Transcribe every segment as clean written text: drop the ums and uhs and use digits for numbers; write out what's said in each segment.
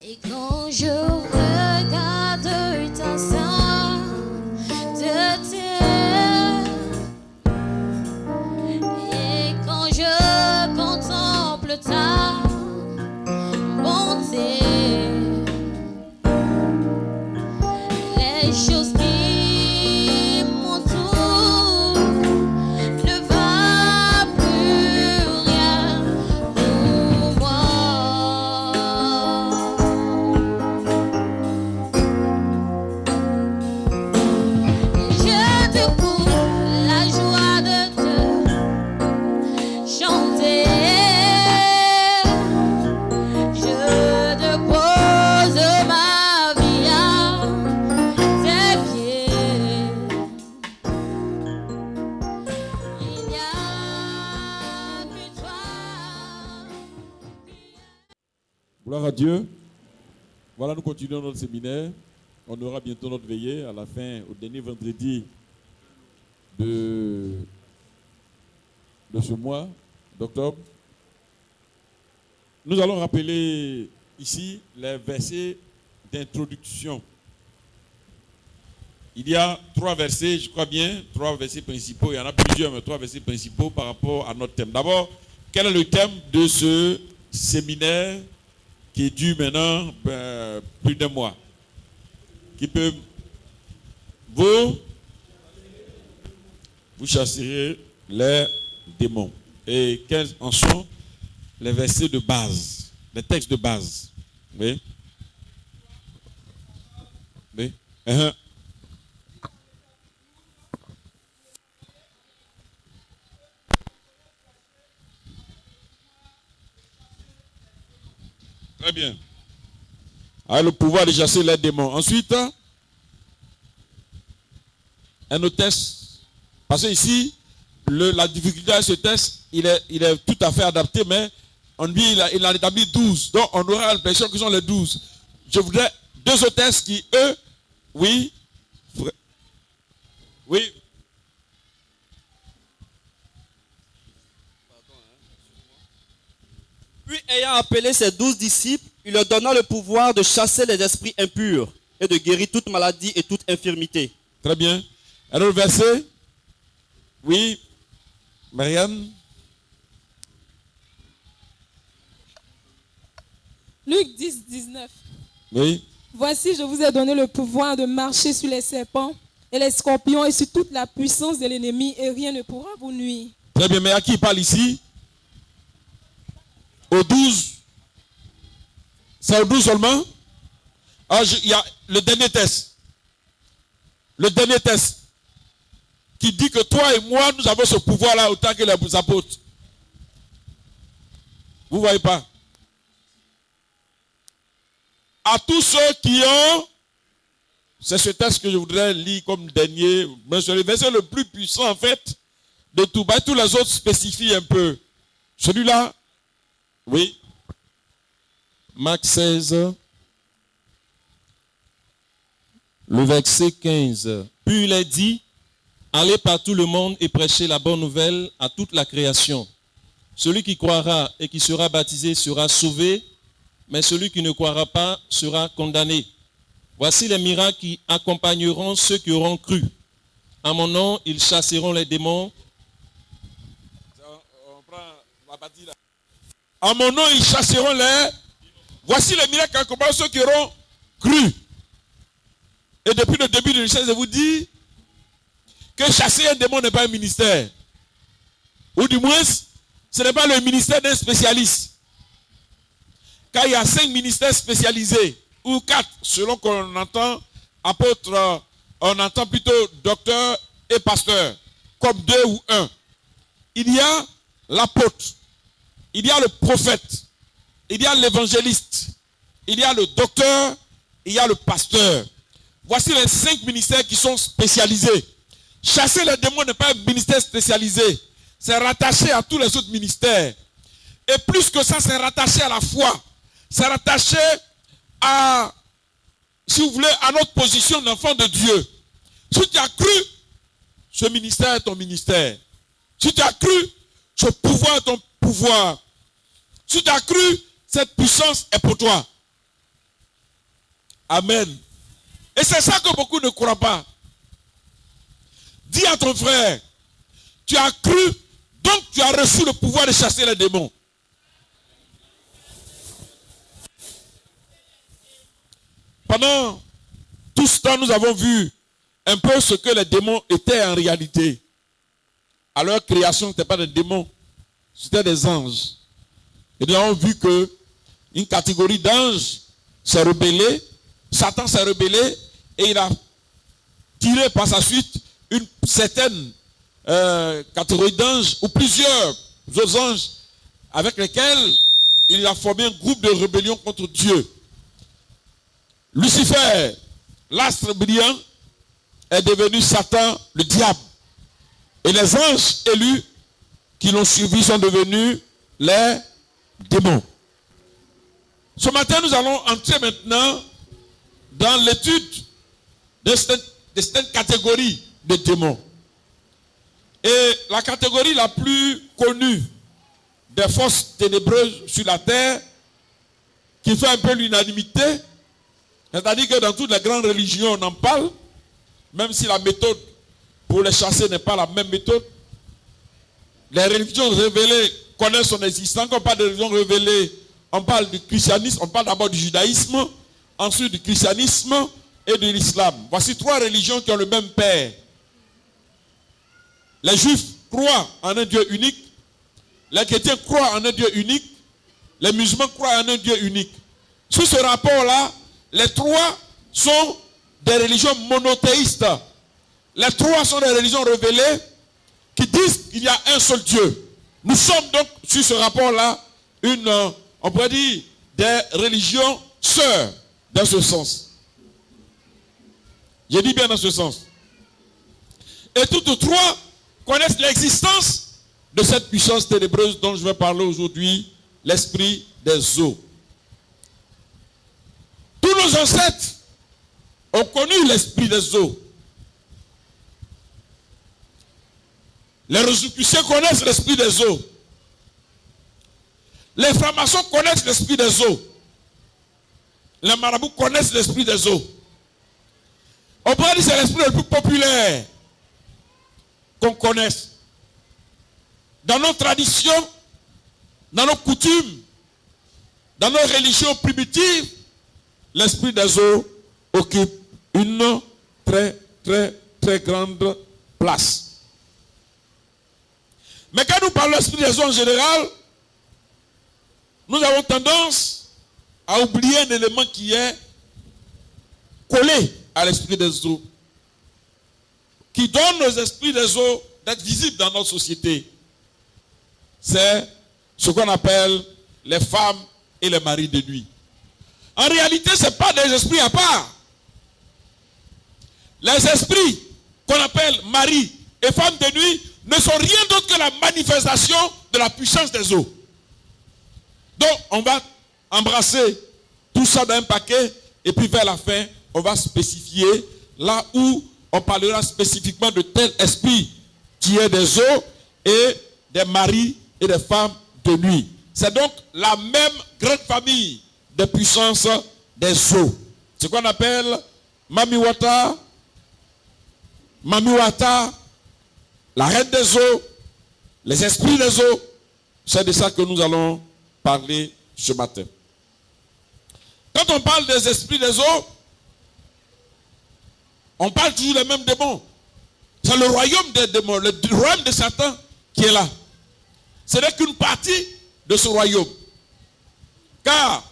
Et quand je regarde ta sainteté, et quand je contemple ta bonté, les choses qui m'entourent ne valent plus rien pour moi. Je découvre la joie de te chanter. Je dépose ma vie à tes pieds. Il n'y a que toi. Gloire à Dieu. Voilà, nous continuons notre séminaire. On aura bientôt notre veillée à la fin, au dernier vendredi de ce mois d'octobre. Nous allons rappeler ici les versets d'introduction. Il y a 3 versets, je crois bien, 3 versets principaux. Il y en a plusieurs, mais 3 versets principaux par rapport à notre thème. D'abord, quel est le thème de ce séminaire qui dure maintenant plus d'un mois? Qui peut... Vous chasserez les démons. Et quels en sont les versets de base, les textes de base? Oui. Oui. Très bien. Alors, le pouvoir de chasser les démons. Ensuite, un autre test. Parce que ici, la difficulté à ce test, il est tout à fait adapté, mais on dit il a établi 12. Donc, on aura l'impression que ce sont les 12. Je voudrais 2 autres tests qui, eux, oui. Puis ayant appelé ses 12 disciples, il leur donna le pouvoir de chasser les esprits impurs et de guérir toute maladie et toute infirmité. Très bien. Alors le verset? Oui, Marianne. Luc 10, 19. Oui. Voici, je vous ai donné le pouvoir de marcher sur les serpents et les scorpions et sur toute la puissance de l'ennemi, et rien ne pourra vous nuire. Très bien, mais à qui il parle ici? Aux 12. C'est aux 12 seulement? Ah, il y a le dernier test. Le dernier test. Qui dit que toi et moi, nous avons ce pouvoir-là autant que les apôtres. Vous ne voyez pas? À tous ceux qui ont... C'est ce test que je voudrais lire comme dernier. Mais c'est le verset le plus puissant, en fait, de tout. Ben, tous les autres spécifient un peu. Celui-là, oui. Marc 16, le verset 15. Puis il est dit, allez par tout le monde et prêchez la bonne nouvelle à toute la création. Celui qui croira et qui sera baptisé sera sauvé, mais celui qui ne croira pas sera condamné. Voici les miracles qui accompagneront ceux qui auront cru. À mon nom, ils chasseront les démons. À mon nom, ils chasseront les... Voici les miracles qui accompagneront ceux qui auront cru. Et depuis le début de l'histoire, je vous dis que chasser un démon n'est pas un ministère. Ou du moins, ce n'est pas le ministère d'un spécialiste. Car il y a 5 ministères spécialisés, ou 4, selon qu'on entend apôtre, on entend plutôt docteur et pasteur, comme 2 ou 1. Il y a l'apôtre, il y a le prophète, il y a l'évangéliste, il y a le docteur, il y a le pasteur. Voici les 5 ministères qui sont spécialisés. Chasser les démons n'est pas un ministère spécialisé. C'est rattaché à tous les autres ministères. Et plus que ça, c'est rattaché à la foi. C'est rattaché à, si vous voulez, à notre position d'enfant de Dieu. Si tu as cru, ce ministère est ton ministère. Si tu as cru, ce pouvoir est ton pouvoir. Si tu as cru, cette puissance est pour toi. Amen. Et c'est ça que beaucoup ne croient pas. Dis à ton frère, tu as cru, donc tu as reçu le pouvoir de chasser les démons. Pendant tout ce temps, nous avons vu un peu ce que les démons étaient en réalité. À leur création, ce n'était pas des démons, c'était des anges. Et nous avons vu que une catégorie d'anges s'est rebellée, Satan s'est rebellé et il a tiré par sa suite une certaine catégorie d'anges ou plusieurs autres anges avec lesquels il a formé un groupe de rébellion contre Dieu. Lucifer, l'astre brillant, est devenu Satan, le diable. Et les anges élus qui l'ont suivi sont devenus les démons. Ce matin, nous allons entrer maintenant dans l'étude de certaines catégories de démons. Et la catégorie la plus connue des forces ténébreuses sur la terre, qui fait un peu l'unanimité, c'est-à-dire que dans toutes les grandes religions, on en parle, même si la méthode pour les chasser n'est pas la même méthode. Les religions révélées connaissent son existence. Quand on parle de religions révélées, on parle du christianisme, on parle d'abord du judaïsme, ensuite du christianisme et de l'islam. Voici trois religions qui ont le même père. Les juifs croient en un Dieu unique, les chrétiens croient en un Dieu unique, les musulmans croient en un Dieu unique. Sur ce rapport-là, les trois sont des religions monothéistes. Les trois sont des religions révélées qui disent qu'il y a un seul Dieu. Nous sommes donc sur ce rapport-là on pourrait dire, des religions sœurs dans ce sens. Je dis bien dans ce sens. Et toutes trois connaissent l'existence de cette puissance ténébreuse dont je vais parler aujourd'hui, l'esprit des eaux. Tous nos ancêtres ont connu l'esprit des eaux. Les Rosicruciens connaissent l'esprit des eaux. Les francs-maçons connaissent l'esprit des eaux. Les marabouts connaissent l'esprit des eaux. On pourrait dire que c'est l'esprit le plus populaire qu'on connaisse. Dans nos traditions, dans nos coutumes, dans nos religions primitives, l'esprit des eaux occupe une très, très, très grande place. Mais quand nous parlons de l'esprit des eaux en général, nous avons tendance à oublier un élément qui est collé à l'esprit des eaux, qui donne aux esprits des eaux d'être visibles dans notre société. C'est ce qu'on appelle les femmes et les maris de nuit. En réalité, ce n'est pas des esprits à part. Les esprits qu'on appelle maris et femmes de nuit ne sont rien d'autre que la manifestation de la puissance des eaux. Donc, on va embrasser tout ça dans un paquet et puis vers la fin, on va spécifier là où on parlera spécifiquement de tel esprit qui est des eaux et des maris et des femmes de nuit. C'est donc la même grande famille de puissance des eaux. Ce qu'on appelle Mamiwata, la reine des eaux, les esprits des eaux. C'est de ça que nous allons parler ce matin. Quand on parle des esprits des eaux, on parle toujours des mêmes démons. C'est le royaume des démons, le royaume de Satan qui est là. Ce n'est qu'une partie de ce royaume. Car,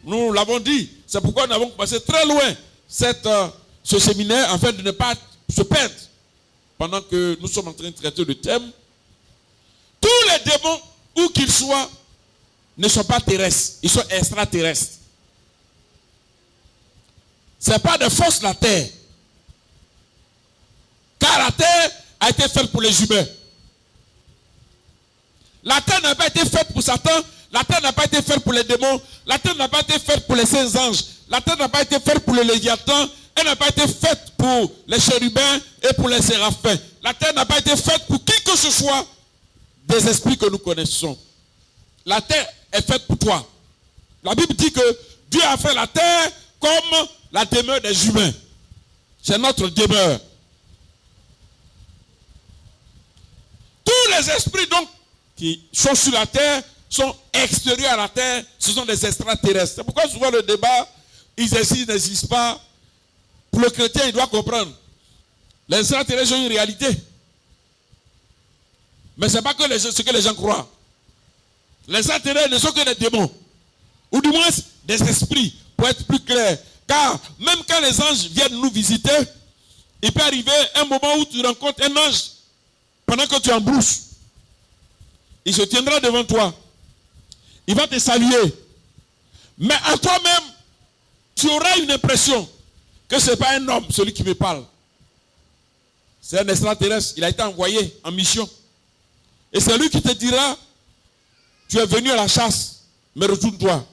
nous l'avons dit, c'est pourquoi nous avons passé très loin ce séminaire, afin de ne pas se perdre pendant que nous sommes en train de traiter le thème. Tous les démons, où qu'ils soient, ne sont pas terrestres, ils sont extraterrestres. Ce n'est pas des forces de la terre. Car la terre a été faite pour les humains. La terre n'a pas été faite pour Satan, la terre n'a pas été faite pour les démons, la terre n'a pas été faite pour les saints anges, la terre n'a pas été faite pour le Léviathan, elle n'a pas été faite pour les chérubins et pour les séraphins. La terre n'a pas été faite pour qui que ce soit des esprits que nous connaissons. La terre est faite pour toi. La Bible dit que Dieu a fait la terre comme la demeure des humains. C'est notre demeure. Tous les esprits donc qui sont sur la terre sont extérieurs à la terre, ce sont des extraterrestres. C'est pourquoi souvent le débat, ils n'existent pas. Pour le chrétien, il doit comprendre. Les extraterrestres ont une réalité. Mais ce n'est pas que ce que les gens croient. Les extraterrestres ne sont que des démons. Ou du moins des esprits, pour être plus clair. Car même quand les anges viennent nous visiter, il peut arriver un moment où tu rencontres un ange pendant que tu es en brousse. Il se tiendra devant toi. Il va te saluer. Mais en toi-même, tu auras une impression que ce n'est pas un homme, celui qui me parle. C'est un extraterrestre. Il a été envoyé en mission. Et c'est lui qui te dira, tu es venu à la chasse, mais retourne-toi.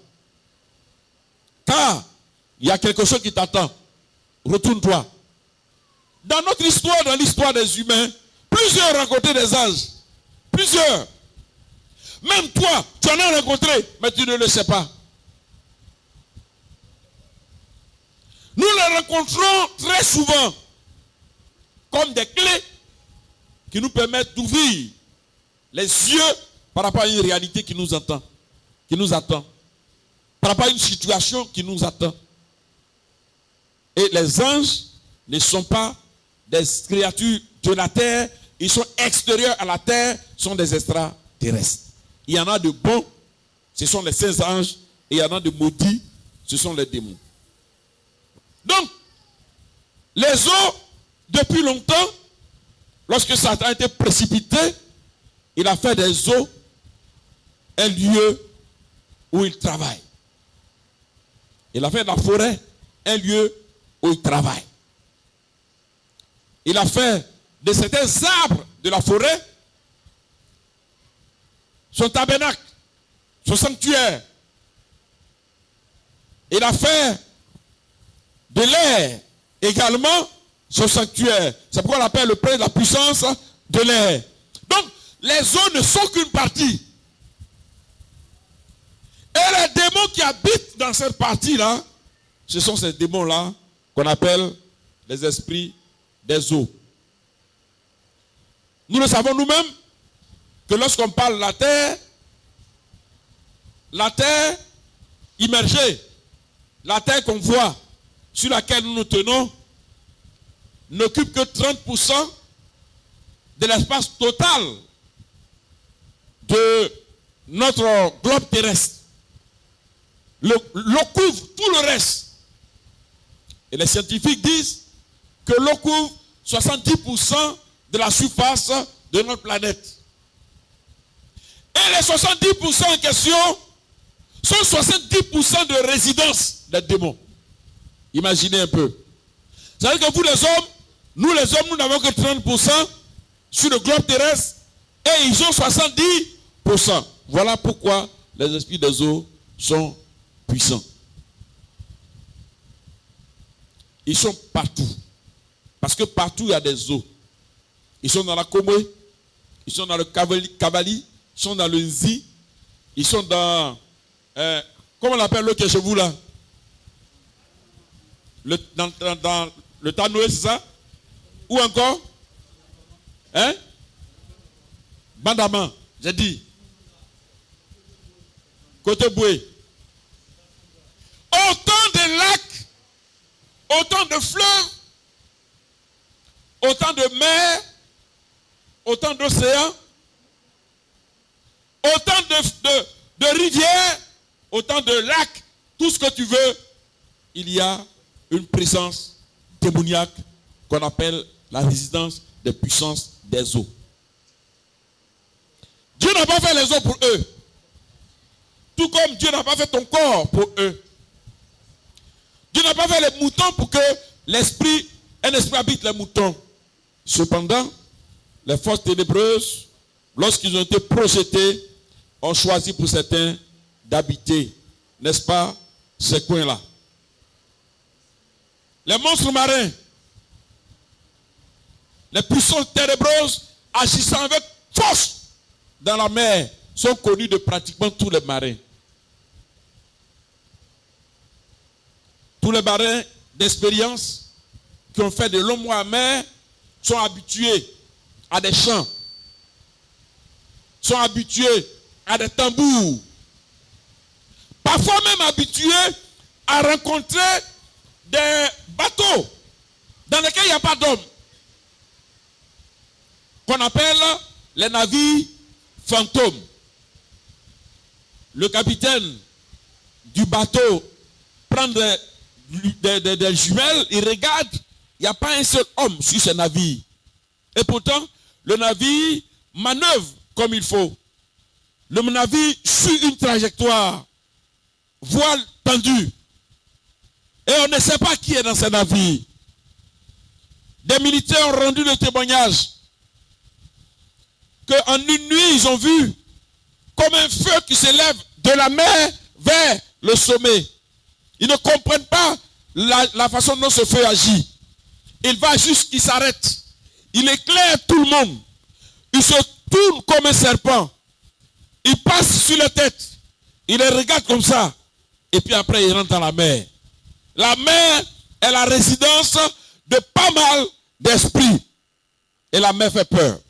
Car il y a quelque chose qui t'attend. Retourne-toi. Dans notre histoire, dans l'histoire des humains, plusieurs ont rencontré des anges. Plusieurs. Même toi, tu en as rencontré, mais tu ne le sais pas. Nous les rencontrons très souvent comme des clés qui nous permettent d'ouvrir les yeux par rapport à une réalité qui nous attend, par rapport à une situation qui nous attend. Et les anges ne sont pas des créatures de la terre, ils sont extérieurs à la terre, sont des extraterrestres. Il y en a de bons, ce sont les saints anges, et il y en a de maudits, ce sont les démons. Donc, les eaux, depuis longtemps, lorsque Satan a été précipité, il a fait des eaux un lieu où il travaille. Il a fait de la forêt un lieu où il travaille. Il a fait de certains arbres de la forêt son tabernacle, son sanctuaire. Il a fait de l'air également son sanctuaire. C'est pourquoi on appelle le prêtre de la puissance de l'air. Donc, les eaux ne sont qu'une partie. Et les démons qui habitent dans cette partie-là, ce sont ces démons-là qu'on appelle les esprits des eaux. Nous le savons nous-mêmes que lorsqu'on parle de la terre immergée, la terre qu'on voit, sur laquelle nous nous tenons, n'occupe que 30% de l'espace total de notre globe terrestre. L'eau couvre tout le reste. Et les scientifiques disent que l'eau couvre 70% de la surface de notre planète. Et les 70% en question sont 70% de résidence des démons. Imaginez un peu. Ça veut dire que vous les hommes, nous n'avons que 30% sur le globe terrestre et ils ont 70%. Voilà pourquoi les esprits des eaux sont puissants. Ils sont partout. Parce que partout il y a des eaux. Ils sont dans la Comoé, ils sont dans le Cavali, ils sont dans le Nzi, ils sont dans... comment on appelle l'eau qui est chez vous là? Dans le Tanoé, c'est ça? Ou encore? Hein? Bandaman, j'ai dit. Côté Boué. Autant de lacs, autant de fleuves, autant de mers, autant d'océans, autant de rivières, autant de lacs, tout ce que tu veux, il y a une présence démoniaque qu'on appelle la résidence des puissances des eaux. Dieu n'a pas fait les eaux pour eux. Tout comme Dieu n'a pas fait ton corps pour eux. Dieu n'a pas fait les moutons pour que un esprit habite les moutons. Cependant, les forces ténébreuses, lorsqu'ils ont été projetés, ont choisi pour certains d'habiter, n'est-ce pas, ces coins-là. Les monstres marins, les puissances ténébreuses agissant avec force dans la mer sont connus de pratiquement tous les marins. Tous les marins d'expérience, qui ont fait de longs mois à mer, sont habitués à des chants, sont habitués à des tambours, parfois même habitués à rencontrer des bateaux dans lesquels il n'y a pas d'hommes, qu'on appelle les navires fantômes. Le capitaine du bateau prend des jumelles, il regarde, il n'y a pas un seul homme sur ce navire. Et pourtant, le navire manœuvre comme il faut. Le navire suit une trajectoire, voile tendue. Et on ne sait pas qui est dans ce navire. Des militaires ont rendu le témoignage qu'en une nuit, ils ont vu comme un feu qui s'élève de la mer vers le sommet. Ils ne comprennent pas la façon dont ce feu agit. Il va jusqu'il s'arrête. Il éclaire tout le monde. Il se tourne comme un serpent. Il passe sur la tête. Il les regarde comme ça. Et puis après, il rentre dans la mer. La mer est la résidence de pas mal d'esprits. Et la mer fait peur.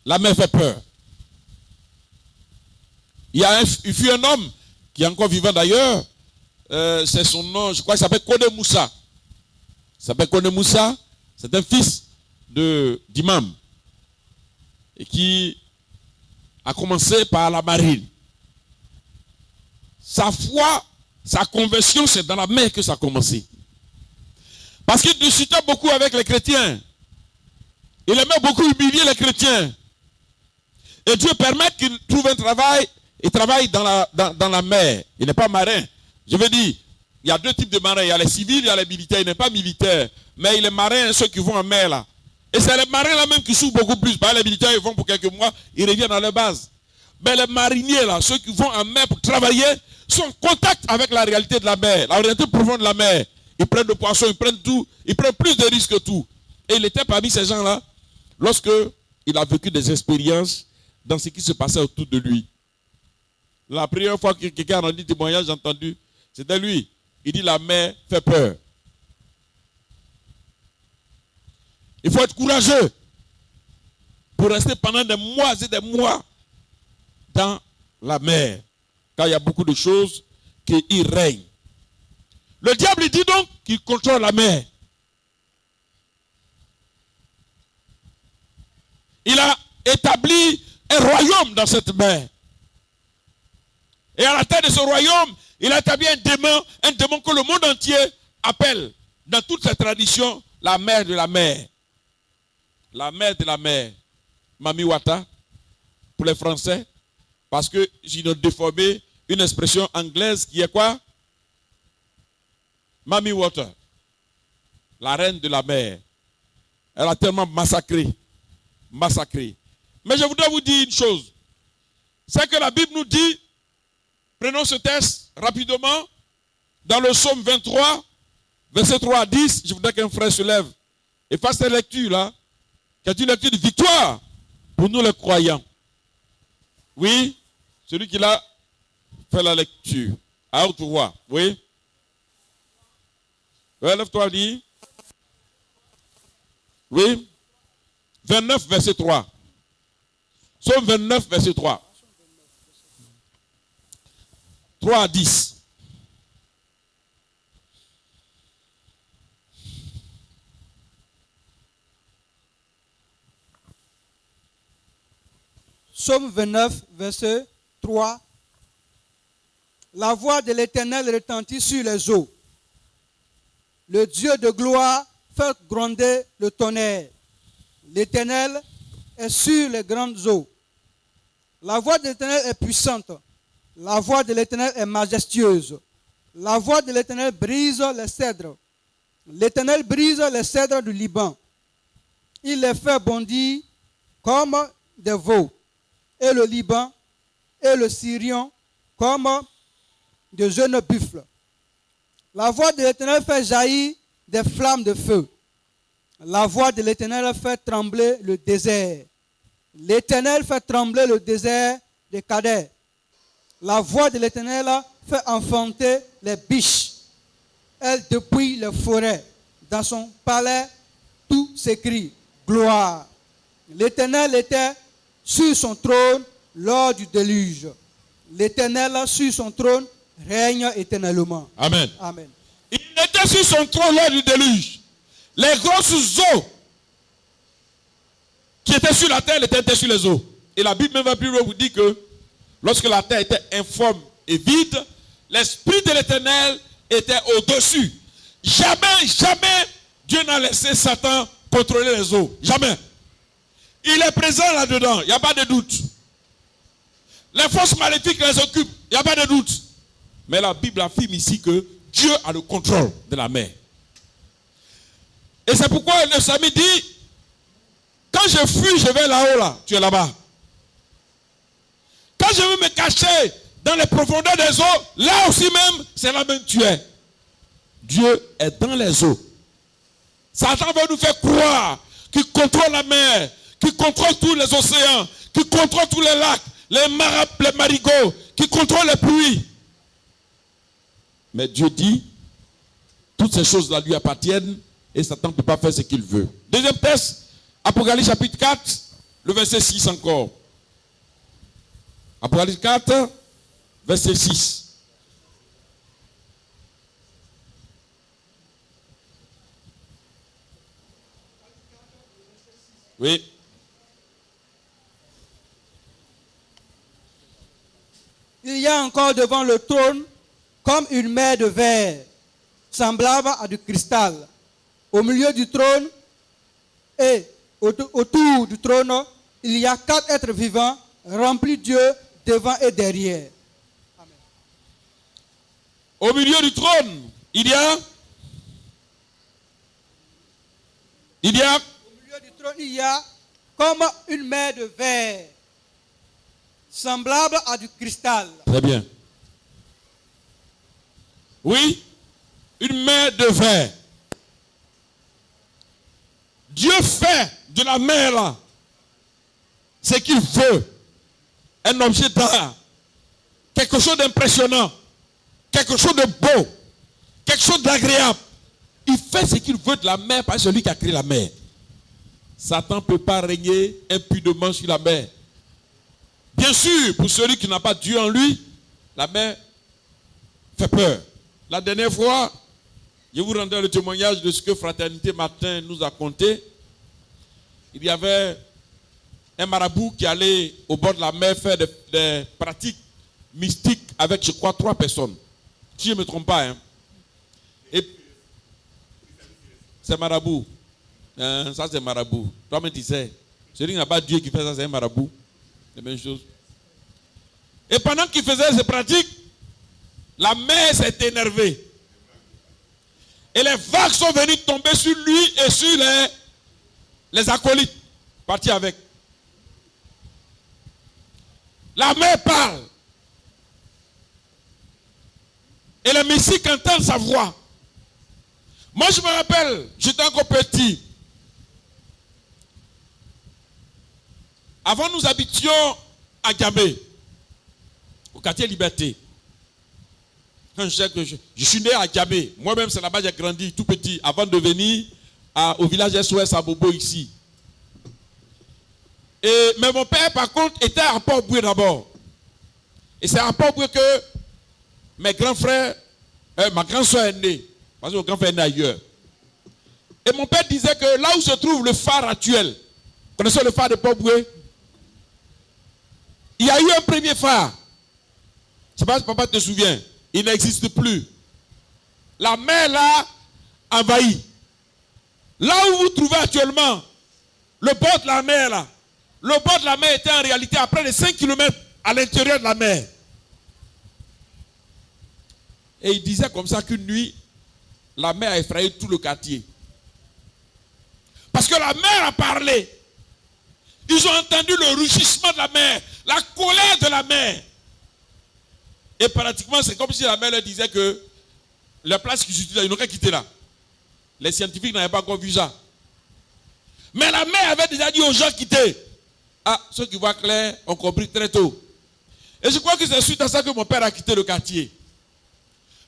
La mer fait peur. Il fut un homme qui est encore vivant d'ailleurs. C'est son nom, je crois qu'il s'appelle Kone Moussa. Il s'appelle Kone Moussa. C'est un fils d'imam. Et qui a commencé par la marine. Sa foi, sa conversion, c'est dans la mer que ça a commencé. Parce qu'il discutait beaucoup avec les chrétiens. Il aimait beaucoup humilier les chrétiens. Et Dieu permet qu'il trouve un travail. Il travaille dans la mer. Il n'est pas marin. Je veux dire, il y a deux types de marins. Il y a les civils, il y a les militaires. Il n'est pas militaire. Mais il est marin, ceux qui vont en mer là. Et c'est les marins là même qui souffrent beaucoup plus. Les militaires, ils vont pour quelques mois, ils reviennent à leur base. Mais les mariniers là, ceux qui vont en mer pour travailler, sont en contact avec la réalité de la mer, la réalité profonde de la mer. Ils prennent le poisson, ils prennent tout. Ils prennent plus de risques que tout. Et il était parmi ces gens-là lorsque il a vécu des expériences dans ce qui se passait autour de lui. La première fois que quelqu'un a rendu témoignage, j'ai entendu, c'était lui. Il dit la mer fait peur. Il faut être courageux pour rester pendant des mois et des mois dans la mer. Car il y a beaucoup de choses qui y règnent. Le diable il dit donc qu'il contrôle la mer. Il a établi un royaume dans cette mer. Et à la tête de ce royaume, il a établi un démon que le monde entier appelle, dans toutes ses traditions, la mère de la mer. La mère de la mer. Mami Wata, pour les Français, parce que j'ai déformé une expression anglaise qui est quoi? Mami Water. La reine de la mer. Elle a tellement massacré. Massacré. Mais je voudrais vous dire une chose. C'est que la Bible nous dit, prenons ce texte rapidement, dans le psaume 23, verset 3 à 10, je voudrais qu'un frère se lève et fasse cette lecture là, qui est une lecture de victoire pour nous les croyants. Oui, celui qui l'a fait la lecture. À haute voix, oui. Lève-toi, dis. Oui. 29, verset 3. Psaume 29, verset 3. 3 à 10. Psaume 29, verset 3. La voix de l'Éternel retentit sur les eaux. Le Dieu de gloire fait gronder le tonnerre. L'Éternel est sur les grandes eaux. La voix de l'Éternel est puissante. La voix de l'Éternel est majestueuse. La voix de l'Éternel brise les cèdres. L'Éternel brise les cèdres du Liban. Il les fait bondir comme des veaux. Et le Liban et le Sirion comme de jeunes buffles. La voix de l'Éternel fait jaillir des flammes de feu. La voix de l'Éternel fait trembler le désert. L'Éternel fait trembler le désert de Kader. La voix de l'Éternel fait enfanter les biches. Elle dépouille les forêts. Dans son palais, tout s'écrie gloire. L'Éternel était sur son trône lors du déluge. L'Éternel sur son trône règne éternellement. Amen. Amen. Il était sur son trône lors du déluge. Les grosses eaux qui étaient sur la terre étaient sur les eaux. Et la Bible même va plus loin vous dire que lorsque la terre était informe et vide, l'Esprit de l'Éternel était au-dessus. Jamais, jamais Dieu n'a laissé Satan contrôler les eaux. Jamais. Il est présent là-dedans, il n'y a pas de doute. Les forces maléfiques les occupent, il n'y a pas de doute. Mais la Bible affirme ici que Dieu a le contrôle de la mer. Et c'est pourquoi le Psalmiste dit, quand je fuis, je vais là-haut, là, tu es là-bas. Quand je veux me cacher dans les profondeurs des eaux, là aussi même, c'est là même tu es. Dieu est dans les eaux. Satan veut nous faire croire qu'il contrôle la mer, qu'il contrôle tous les océans, qu'il contrôle tous les lacs, les marigots, qu'il contrôle les pluies. Mais Dieu dit, toutes ces choses-là lui appartiennent et Satan ne peut pas faire ce qu'il veut. Deuxième texte, Apocalypse chapitre 4, le verset 6 encore. Apocalypse 4, verset 6. Oui. Il y a encore devant le trône comme une mer de verre, semblable à du cristal. Au milieu du trône et autour du trône, il y a 4 êtres vivants remplis de Dieu devant et derrière. Amen. Au milieu du trône, il y a Au milieu du trône, il y a comme une mer de verre, semblable à du cristal. Très bien. Oui, une mer de verre. Dieu fait de la mer là ce qu'il veut. Un objet d'art. Quelque chose d'impressionnant. Quelque chose de beau. Quelque chose d'agréable. Il fait ce qu'il veut de la mer par celui qui a créé la mer. Satan ne peut pas régner impudemment sur la mer. Bien sûr, pour celui qui n'a pas Dieu en lui, la mer fait peur. La dernière fois, je vous rendais le témoignage de ce que Fraternité Martin nous a conté. Il y avait un marabout qui allait au bord de la mer faire des pratiques mystiques avec, je crois, 3 personnes. Si je ne me trompe pas. Hein. Et c'est marabout. Ça, c'est marabout. Toi-même, tu sais. Celui qui n'a pas Dieu qui fait ça, c'est un marabout. C'est la même chose. Et pendant qu'il faisait ces pratiques, la mer s'est énervée. Et les vagues sont venues tomber sur lui et sur les acolytes. Partis avec. La mer parle. Et les mystiques entendent sa voix. Moi, je me rappelle, j'étais encore petit. Avant, nous habitions à Gambé, au quartier Liberté. Quand je suis né à Gambé, moi-même, c'est là-bas que j'ai grandi, tout petit, avant de venir au village SOS à Bobo, ici. Mais mon père, par contre, était à Port-Boué d'abord. Et c'est à Port-Boué que mes grands frères, ma grande soeur est née. Parce que mon grand frère est né ailleurs. Et mon père disait que là où se trouve le phare actuel, vous connaissez le phare de Port-Boué? Il y a eu un premier phare. Je ne sais pas si papa te souvient. Il n'existe plus. La mer là envahit. Là où vous trouvez actuellement le bord de la mer là, le bord de la mer était en réalité à près de 5 km à l'intérieur de la mer. Et il disait comme ça qu'une nuit, la mer a effrayé tout le quartier. Parce que la mer a parlé. Ils ont entendu le rugissement de la mer, la colère de la mer. Et pratiquement, c'est comme si la mer leur disait que la place qu'ils utilisaient, ils n'auraient quitté là. Les scientifiques n'avaient pas encore vu ça. Mais la mer avait déjà dit aux gens quitter. Ah, ceux qui voient clair ont compris très tôt. Et je crois que c'est suite à ça que mon père a quitté le quartier.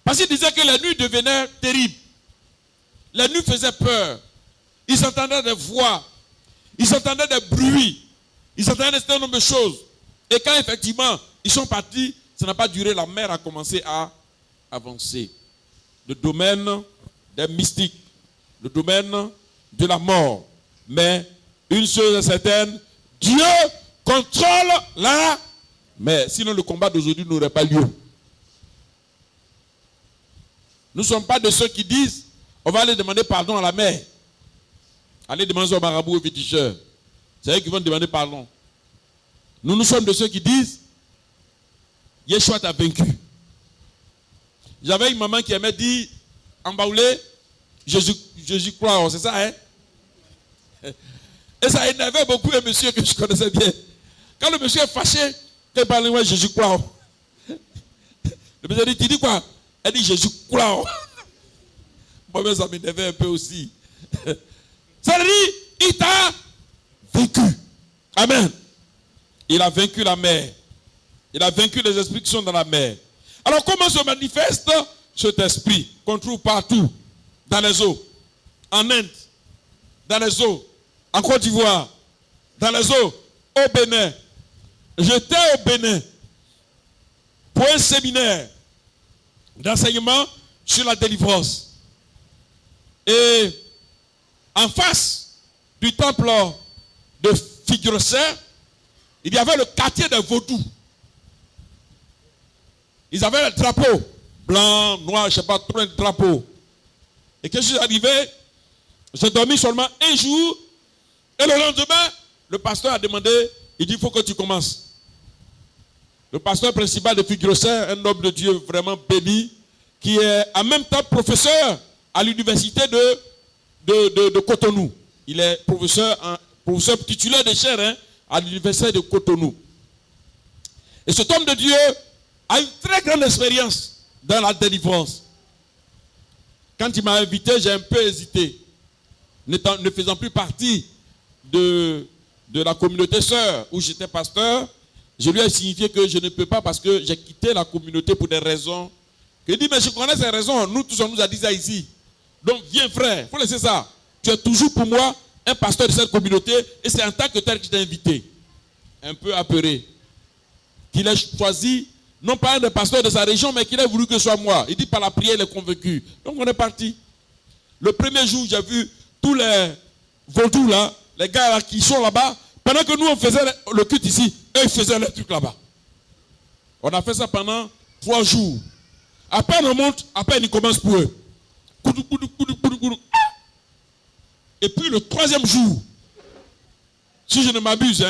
Parce qu'il disait que la nuit devenait terrible. La nuit faisait peur. Ils entendaient des voix. Ils entendaient des bruits. Ils entendaient un certain nombre de choses. Et quand effectivement ils sont partis, ça n'a pas duré, la mer a commencé à avancer. Le domaine des mystiques, le domaine de la mort. Mais une chose est certaine, Dieu contrôle la mer. Sinon le combat d'aujourd'hui n'aurait pas lieu. Nous ne sommes pas de ceux qui disent, on va aller demander pardon à la mer. Allez demander au marabout, au féticheur. C'est eux qui vont demander pardon. Nous sommes de ceux qui disent, Yeshua t'a vaincu. J'avais une maman qui aimait dire, en baoulé, Jésus croit, c'est ça, hein? Et ça énervait beaucoup un monsieur que je connaissais bien. Quand le monsieur est fâché, il parle, ouais, Jésus croit. Le monsieur dit, tu dis quoi? Elle dit, Jésus croit. Moi-même, ça m'énervait un peu aussi. Ça veut dire, il t'a vaincu. Amen. Il a vaincu la mer. Il a vaincu les esprits qui sont dans la mer. Alors, comment se manifeste cet esprit qu'on trouve partout? Dans les eaux. En Inde. Dans les eaux. En Côte d'Ivoire. Dans les eaux. Au Bénin. J'étais au Bénin pour un séminaire d'enseignement sur la délivrance. Et en face du temple de Figueroa, il y avait le quartier des vaudous. Ils avaient le drapeau blanc, noir, je ne sais pas, trop de drapeaux. Et quand je suis arrivé, j'ai dormi seulement un jour. Et le lendemain, le pasteur a demandé, il dit, il faut que tu commences. Le pasteur principal de Figueroa, un homme de Dieu vraiment béni, qui est en même temps professeur à l'université de Cotonou. Il est professeur titulaire de chaire à l'université de Cotonou. Et cet homme de Dieu a une très grande expérience dans la délivrance. Quand il m'a invité, j'ai un peu hésité. Ne faisant plus partie de la communauté sœur où j'étais pasteur, je lui ai signifié que je ne peux pas parce que j'ai quitté la communauté pour des raisons. Il dit, mais je connais ces raisons. Nous tous, on nous a dit ça ici. Donc, viens frère, il faut laisser ça. Tu es toujours pour moi un pasteur de cette communauté et c'est en tant que tel que je t'ai invité. Un peu apeuré. Qu'il ait choisi, non pas un des pasteurs de sa région, mais qu'il ait voulu que ce soit moi. Il dit, par la prière, il est convaincu. Donc, on est parti. Le premier jour, j'ai vu tous les vaudous là, les gars là, qui sont là-bas. Pendant que nous, on faisait le culte ici, eux, ils faisaient le truc là-bas. On a fait ça pendant 3 jours. Après, on monte, après, ils commencent pour eux. Et puis, le 3e jour, si je ne m'abuse,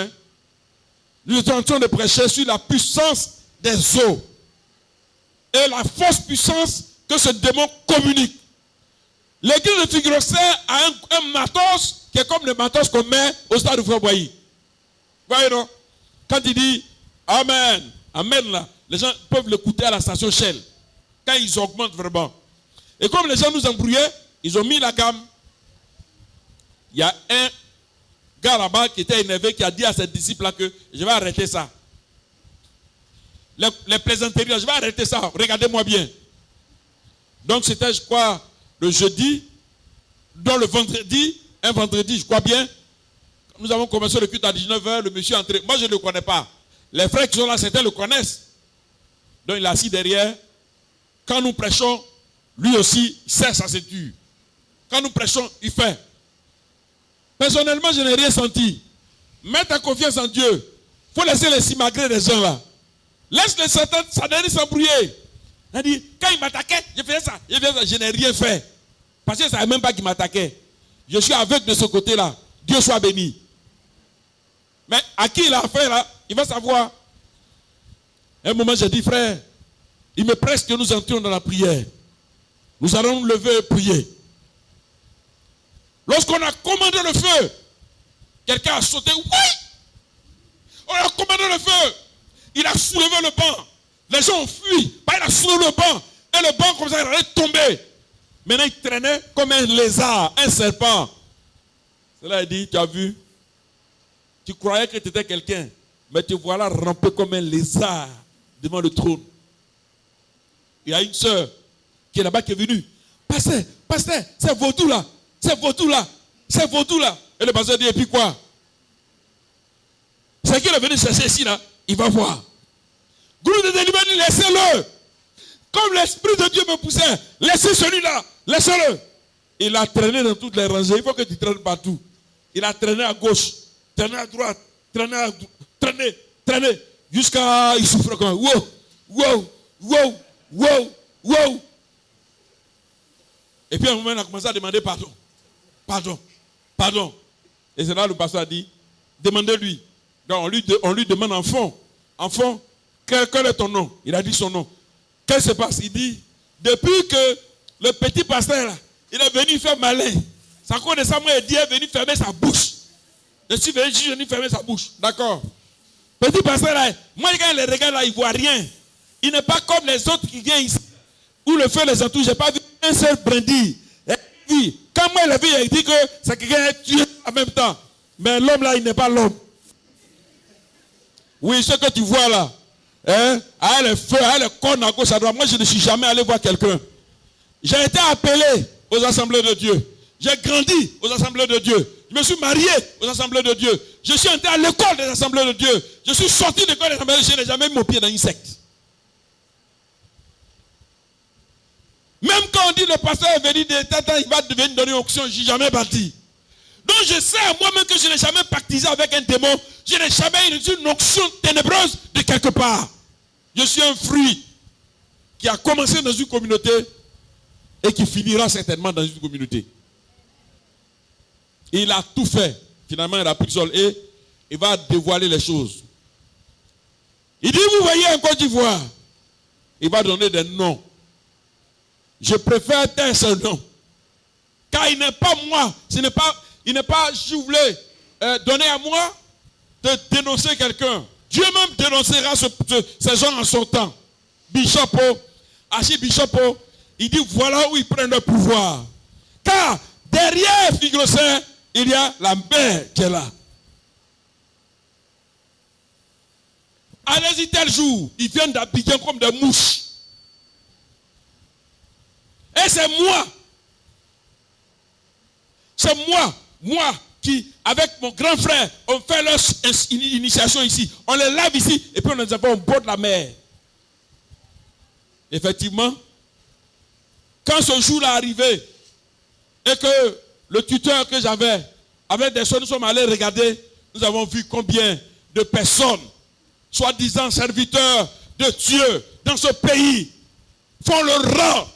nous étions en train de prêcher sur la puissance des eaux et la fausse puissance que ce démon communique. L'église de Figueroa a un matos qui est comme le matos qu'on met au stade de Frère Boilly. Voyez, non? Quand il dit Amen, Amen là, les gens peuvent l'écouter à la station Shell. Quand ils augmentent vraiment. Et comme les gens nous embrouillaient, ils ont mis la gamme. Il y a un gars là-bas qui était énervé, qui a dit à ses disciples là que je vais arrêter ça. Les plaisanteries, je vais arrêter ça. Regardez-moi bien. Donc c'était, je crois, le jeudi. Dans le vendredi, un vendredi, je crois bien. Nous avons commencé le culte à 19h, le monsieur est entré. Moi, je ne le connais pas. Les frères qui sont là, certains le connaissent. Donc il est assis derrière. Quand nous prêchons, lui aussi, il serre sa ceinture. Quand nous prêchons, il fait. Personnellement, je n'ai rien senti. Mets ta confiance en Dieu. Il faut laisser les simagrées des gens là. Laisse les Satan s'embrouiller. Il dit, quand il m'attaquait, je faisais ça, je n'ai rien fait. Parce que je ne savais même pas qu'il m'attaquait. Je suis aveugle de ce côté-là. Dieu soit béni. Mais à qui il a affaire là, il va savoir. À un moment, j'ai dit, frère, il me presse que nous entrions dans la prière. Nous allons nous lever et prier. Lorsqu'on a commandé le feu, quelqu'un a sauté. Oui! On a commandé le feu. Il a soulevé le banc. Les gens ont fui. Il a soulevé le banc. Et le banc, comme ça, il allait tomber. Maintenant, il traînait comme un lézard, un serpent. Cela dit, tu as vu? Tu croyais que tu étais quelqu'un. Mais te voilà ramper comme un lézard devant le trône. Il y a une sœur qui est là-bas, qui est venu. Pasteur, c'est vaudou là. C'est vaudou là. C'est vaudou là. Et le pasteur dit, et puis quoi? C'est qu'il est venu chercher ici là. Il va voir. Groupe de délivrance, laissez-le. Comme l'Esprit de Dieu me poussait, laissez celui-là. Laissez-le. Il a traîné dans toutes les rangées. Il faut que tu traînes partout. Il a traîné à gauche, traîné à droite, traîné. Jusqu'à il souffre comme wow. Et puis à un moment, il a commencé à demander pardon. Et c'est là le pasteur a dit, demandez-lui. Donc on lui demande enfant, quel est ton nom? Il a dit son nom. Qu'est-ce qui se passe? Il dit, depuis que le petit pasteur là, il est venu faire malin, sa cour de Samuel dit, il est venu fermer sa bouche. Je suis venu fermer sa bouche. D'accord. Petit pasteur là, moi quand il les regarde là, il ne voit rien. Il n'est pas comme les autres qui viennent ici, où le feu les entoure. Je n'ai pas vu un seul brindille. Quand moi il a vu, il dit que c'est quelqu'un qui est tué en même temps. Mais l'homme là, il n'est pas l'homme. Oui, ce que tu vois là, avec les feux, avec les cornes à gauche, à droite. Moi, je ne suis jamais allé voir quelqu'un. J'ai été appelé aux assemblées de Dieu. J'ai grandi aux assemblées de Dieu. Je me suis marié aux assemblées de Dieu. Je suis entré à l'école des assemblées de Dieu. Je suis sorti de l'école des assemblées de Dieu. Je n'ai jamais mis mon pied dans une secte. Même quand on dit le pasteur est venu de Tata, il va venir donner une onction, je n'ai jamais bâti. Donc je sais à moi-même que je n'ai jamais pactisé avec un démon. Je n'ai jamais eu une onction ténébreuse de quelque part. Je suis un fruit qui a commencé dans une communauté et qui finira certainement dans une communauté. Et il a tout fait. Finalement, il a pris le sol et il va dévoiler les choses. Il dit, vous voyez en Côte d'Ivoire, il va donner des noms. Je préfère taire ce nom. Car il n'est pas moi. Il n'est pas, je voulais donner à moi de dénoncer quelqu'un. Dieu même dénoncera ces gens en son temps. Archibishop, il dit voilà où ils prennent le pouvoir. Car derrière Figrosset, il y a la mer qui est là. Allez-y tel jour, ils viennent d'Abidjan comme des mouches. Et c'est moi qui, avec mon grand frère, on fait leur initiation ici. On les lave ici et puis on les envoie au bord de la mer. Effectivement, quand ce jour-là arrivé et que le tuteur que j'avais, avec des soins, nous sommes allés regarder, nous avons vu combien de personnes, soi-disant serviteurs de Dieu, dans ce pays, font le rang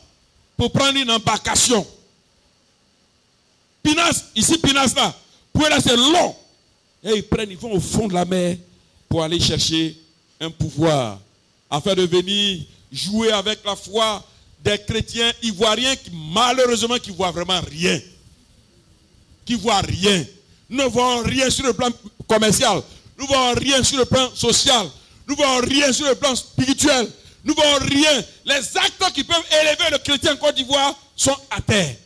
pour prendre une embarcation. Pinas là, pour là c'est long. Et ils vont au fond de la mer pour aller chercher un pouvoir, afin de venir jouer avec la foi des chrétiens ivoiriens qui malheureusement qui voient vraiment rien. Qui voient rien. Nous ne voyons rien sur le plan commercial. Nous ne voyons rien sur le plan social. Nous ne voyons rien sur le plan spirituel. Nous ne voyons rien. Les acteurs qui peuvent élever le chrétien en Côte d'Ivoire sont à terre.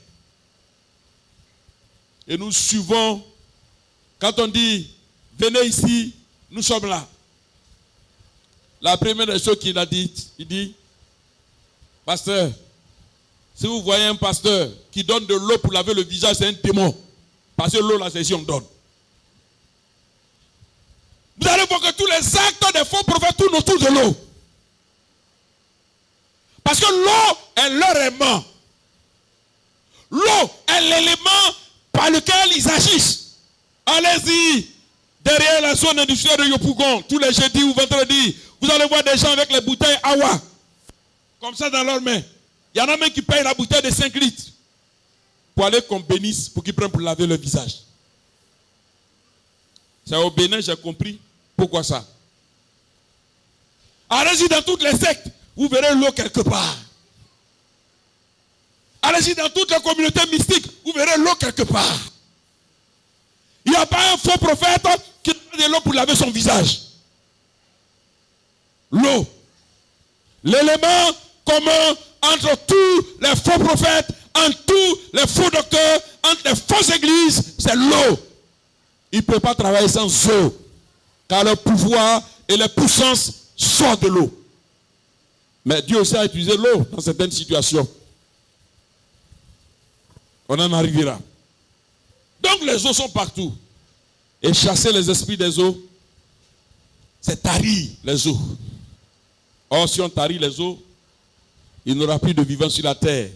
Et nous suivons, quand on dit, venez ici, nous sommes là. La première des choses qu'il a dites, il dit, pasteur, si vous voyez un pasteur qui donne de l'eau pour laver le visage, c'est un démon. Parce que l'eau là, c'est ici on donne. Vous allez voir que tous les acteurs des faux prophètes tournent autour de l'eau. Parce que l'eau est leur aimant. L'eau est l'élément par lequel ils agissent. Allez-y, derrière la zone industrielle de Yopougon, tous les jeudis ou vendredis, vous allez voir des gens avec les bouteilles Awa, comme ça dans leurs mains. Il y en a même qui payent la bouteille de 5 litres pour aller qu'on bénisse, pour qu'ils prennent pour laver le visage. C'est au Bénin, j'ai compris pourquoi ça. Allez-y dans toutes les sectes, vous verrez l'eau quelque part. Allez-y dans toutes les communautés mystiques, vous verrez l'eau quelque part. Il n'y a pas un faux prophète qui donne de l'eau pour laver son visage. L'eau. L'élément commun entre tous les faux prophètes, entre tous les faux docteurs, entre les fausses églises, c'est l'eau. Ils ne peuvent pas travailler sans eau. Car le pouvoir et la puissance sortent de l'eau. Mais Dieu aussi a utilisé l'eau dans certaines situations. On en arrivera. Donc les eaux sont partout. Et chasser les esprits des eaux, c'est tarir les eaux. Or, si on tarit les eaux, il n'y aura plus de vivants sur la terre.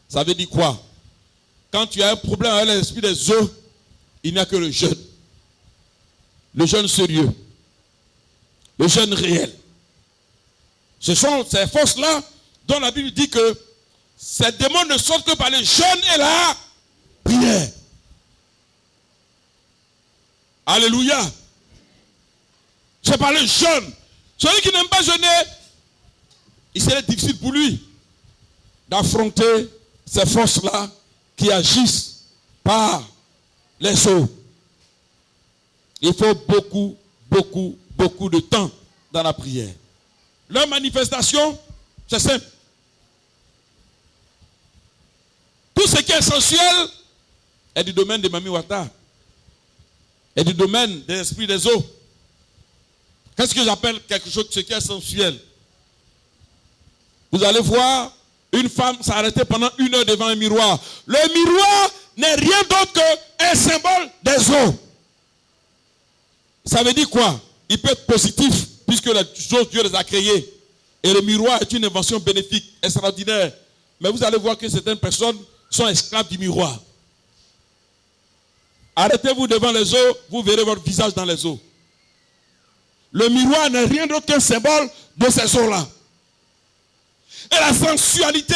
Ça veut dire quoi? Quand tu as un problème avec l'esprit des eaux, il n'y a que le jeûne. Le jeûne sérieux. Le jeûne réel. Ce sont ces forces-là dont la Bible dit que ces démons ne sortent que par le jeûne et la prière. Alléluia. C'est par le jeûne. Celui qui n'aime pas jeûner, il serait difficile pour lui d'affronter ces forces-là qui agissent par les eaux. Il faut beaucoup de temps dans la prière. Leur manifestation, c'est simple. Tout ce qui est sensuel est du domaine de Mami Wata. Est du domaine des esprits des eaux. Qu'est-ce que j'appelle quelque chose ce qui est sensuel? Vous allez voir une femme s'arrêter pendant 1 heure devant un miroir. Le miroir n'est rien d'autre qu'un symbole des eaux. Ça veut dire quoi? Il peut être positif puisque les choses Dieu les a créées. Et le miroir est une invention bénéfique, extraordinaire. Mais vous allez voir que certaines personnes sont esclaves du miroir. Arrêtez-vous devant les eaux, vous verrez votre visage dans les eaux. Le miroir n'est rien d'autre qu'un symbole de ces eaux-là. Et la sensualité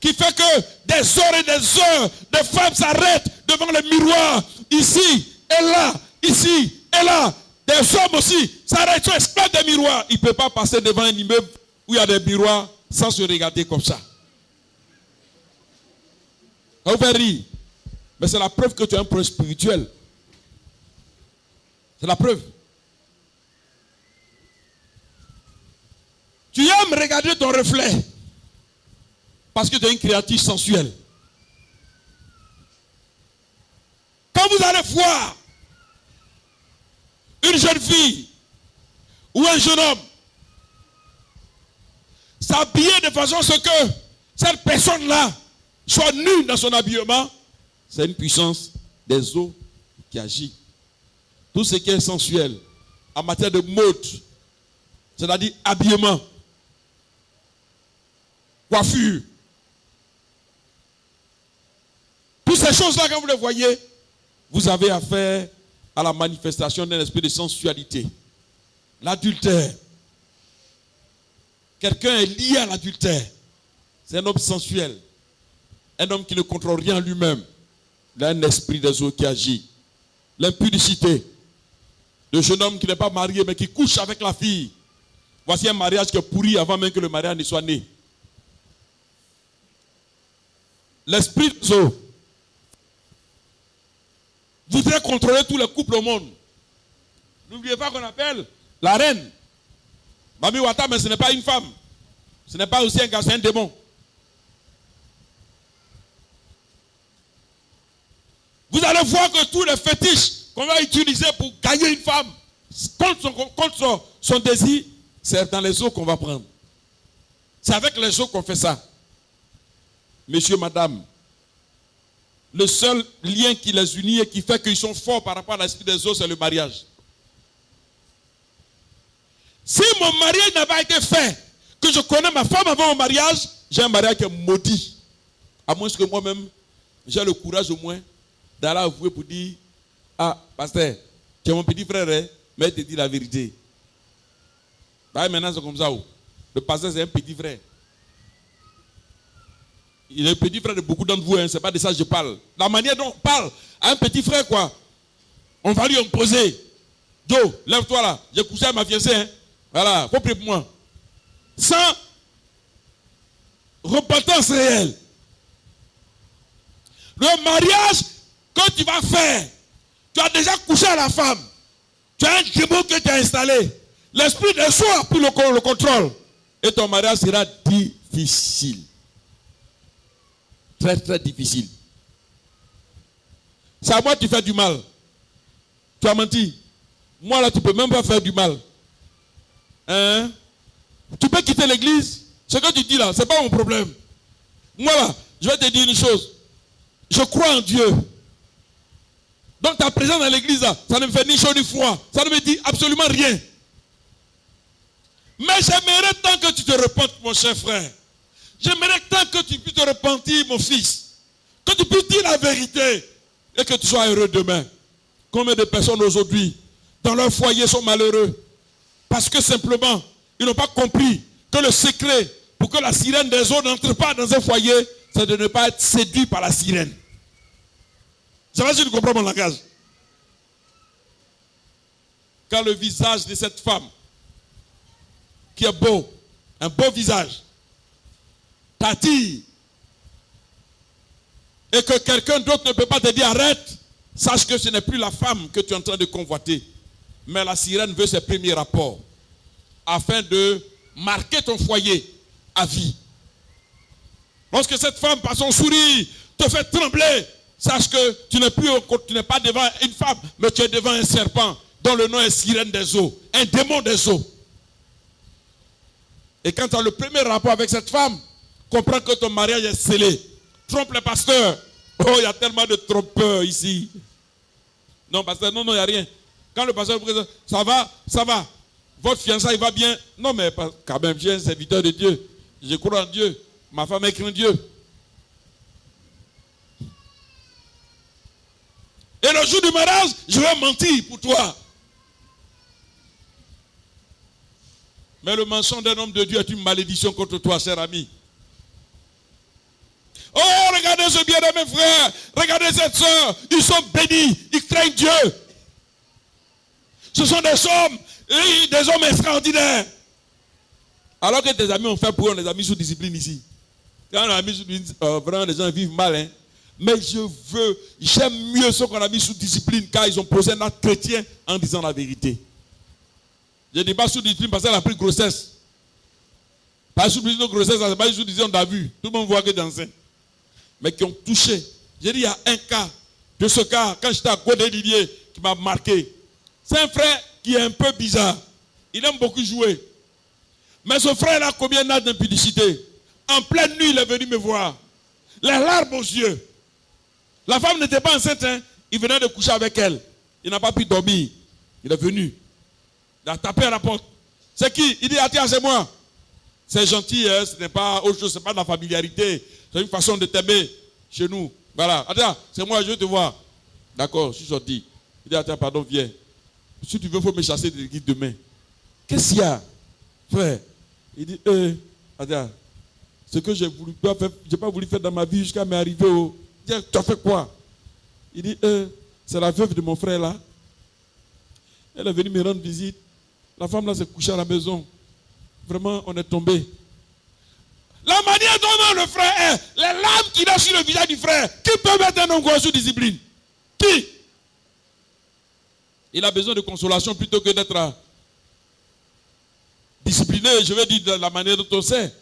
qui fait que des heures et des heures de femmes s'arrêtent devant le miroir, ici et là, ici et là. Des hommes aussi s'arrêtent, sont esclaves des miroirs. Il ne peut pas passer devant un immeuble où il y a des miroirs sans se regarder comme ça. On va rire. Mais c'est la preuve que tu es un problème spirituel. C'est la preuve. Tu aimes regarder ton reflet parce que tu es une créature sensuelle. Quand vous allez voir une jeune fille ou un jeune homme s'habiller de façon à ce que cette personne-là soit nue dans son habillement, c'est une puissance des eaux qui agit. Tout ce qui est sensuel en matière de mode, c'est-à-dire habillement, coiffure, toutes ces choses-là, quand vous les voyez, vous avez affaire à la manifestation d'un esprit de sensualité. L'adultère. Quelqu'un est lié à l'adultère. C'est un homme sensuel. Un homme qui ne contrôle rien lui-même. Il a un esprit des eaux qui agit. L'impudicité. Le jeune homme qui n'est pas marié mais qui couche avec la fille. Voici un mariage qui est pourri avant même que le mariage ne soit né. L'esprit des eaux voudrait contrôler tous les couples au monde. N'oubliez pas qu'on appelle la reine Mami Wata, mais ce n'est pas une femme. Ce n'est pas aussi un gars, c'est un démon. Vous allez voir que tous les fétiches qu'on va utiliser pour gagner une femme contre son désir, c'est dans les eaux qu'on va prendre. C'est avec les eaux qu'on fait ça. Monsieur, madame, le seul lien qui les unit et qui fait qu'ils sont forts par rapport à l'esprit des eaux, c'est le mariage. Si mon mariage n'a pas été fait, que je connais ma femme avant mon mariage, j'ai un mariage qui est maudit. À moins que moi-même, j'ai le courage au moins d'aller avouer pour dire, ah, pasteur, tu es mon petit frère, hein, mais il te dit la vérité. Bah, maintenant c'est comme ça. Le pasteur c'est un petit frère. Il est le petit frère de beaucoup d'entre vous, hein, c'est pas de ça que je parle. La manière dont on parle à un petit frère, quoi, on va lui imposer. Joe, lève-toi là, j'ai couché à ma fiancée, hein. Voilà, faut prier pour moi. Sans repentance réelle. Le mariage que tu vas faire, tu as déjà couché à la femme. Tu as un démon que tu as installé. L'esprit de soi a pris le contrôle. Et ton mariage sera difficile. Très très difficile. C'est à moi que tu fais du mal. Tu as menti. Moi là, tu ne peux même pas faire du mal. Hein? Tu peux quitter l'église. Ce que tu dis là, ce n'est pas mon problème. Moi là, je vais te dire une chose. je crois en Dieu. Donc ta présence dans l'église, ça ne me fait ni chaud ni froid. Ça ne me dit absolument rien. Mais j'aimerais tant que tu te repentes, mon cher frère. J'aimerais tant que tu puisses te repentir, mon fils. Que tu puisses dire la vérité. Et que tu sois heureux demain. Combien de personnes aujourd'hui, dans leur foyer, sont malheureux? Parce que simplement, ils n'ont pas compris que le secret pour que la sirène des eaux n'entre pas dans un foyer, c'est de ne pas être séduit par la sirène. Je sais pas si tu comprends mon langage. Quand le visage de cette femme, qui est beau, un beau visage, t'attire, et que quelqu'un d'autre ne peut pas te dire arrête, sache que ce n'est plus la femme que tu es en train de convoiter. Mais la sirène veut ses premiers rapports, afin de marquer ton foyer à vie. Lorsque cette femme, par son sourire, te fait trembler, sache que tu n'es pas devant une femme, mais tu es devant un serpent, dont le nom est sirène des eaux, un démon des eaux. Et quand tu as le premier rapport avec cette femme, comprends que ton mariage est scellé. Trompe le pasteur. Oh, il y a tellement de trompeurs ici. Non, pasteur, non, il n'y a rien. Quand le pasteur vous dit, ça va, votre fiançailles va bien. Non, mais quand même, j'ai un serviteur de Dieu. Je crois en Dieu. Ma femme craint Dieu. Et le jour du mariage, je vais mentir pour toi. Mais le mensonge d'un homme de Dieu est une malédiction contre toi, cher ami. Oh, regardez ce bien-aimé frère. Regardez cette soeur. Ils sont bénis. Ils craignent Dieu. Ce sont des hommes extraordinaires. Alors que tes amis ont fait pour eux, les amis sous discipline ici. Quand on a mis sous discipline, vraiment les gens vivent mal. Hein? Mais j'aime mieux ceux qu'on a mis sous discipline car ils ont posé un acte chrétien en disant la vérité. Je ne dis pas sous discipline parce qu'elle a pris grossesse. Pas sous discipline de grossesse, c'est pas sous discipline, on a vu. Tout le monde voit que d'enceinte. Mais qui ont touché. J'ai dit, il y a un cas. De ce cas, quand j'étais à côté d'Didier, qui m'a marqué. C'est un frère qui est un peu bizarre. Il aime beaucoup jouer. Mais ce frère a commis un acte d'impudicité. En pleine nuit, il est venu me voir. Les larmes aux yeux. La femme n'était pas enceinte. Hein. Il venait de coucher avec elle. Il n'a pas pu dormir. Il est venu. Il a tapé à la porte. C'est qui? Il dit, tiens, c'est moi. C'est gentil, hein? Ce n'est pas autre chose, ce n'est pas de la familiarité. C'est une façon de t'aimer chez nous. Voilà. Attends, c'est moi, je veux te voir. D'accord, je suis sorti. Il dit, attends, pardon, viens. Si tu veux, il faut me chasser de l'église demain. Qu'est-ce qu'il y a, frère? Il dit, attends, ce que j'ai voulu faire, je n'ai pas voulu faire dans ma vie jusqu'à m'arriver au. Il dit, tu as fait quoi? Il dit, c'est la veuve de mon frère là. Elle est venue me rendre visite. La femme là s'est couchée à la maison. Vraiment, on est tombé. La manière dont le frère est, les larmes qu'il a sur le visage du frère, qui peut mettre un homme sous discipline? Qui? Il a besoin de consolation plutôt que d'être discipliné. Je vais dire de la manière dont on sait.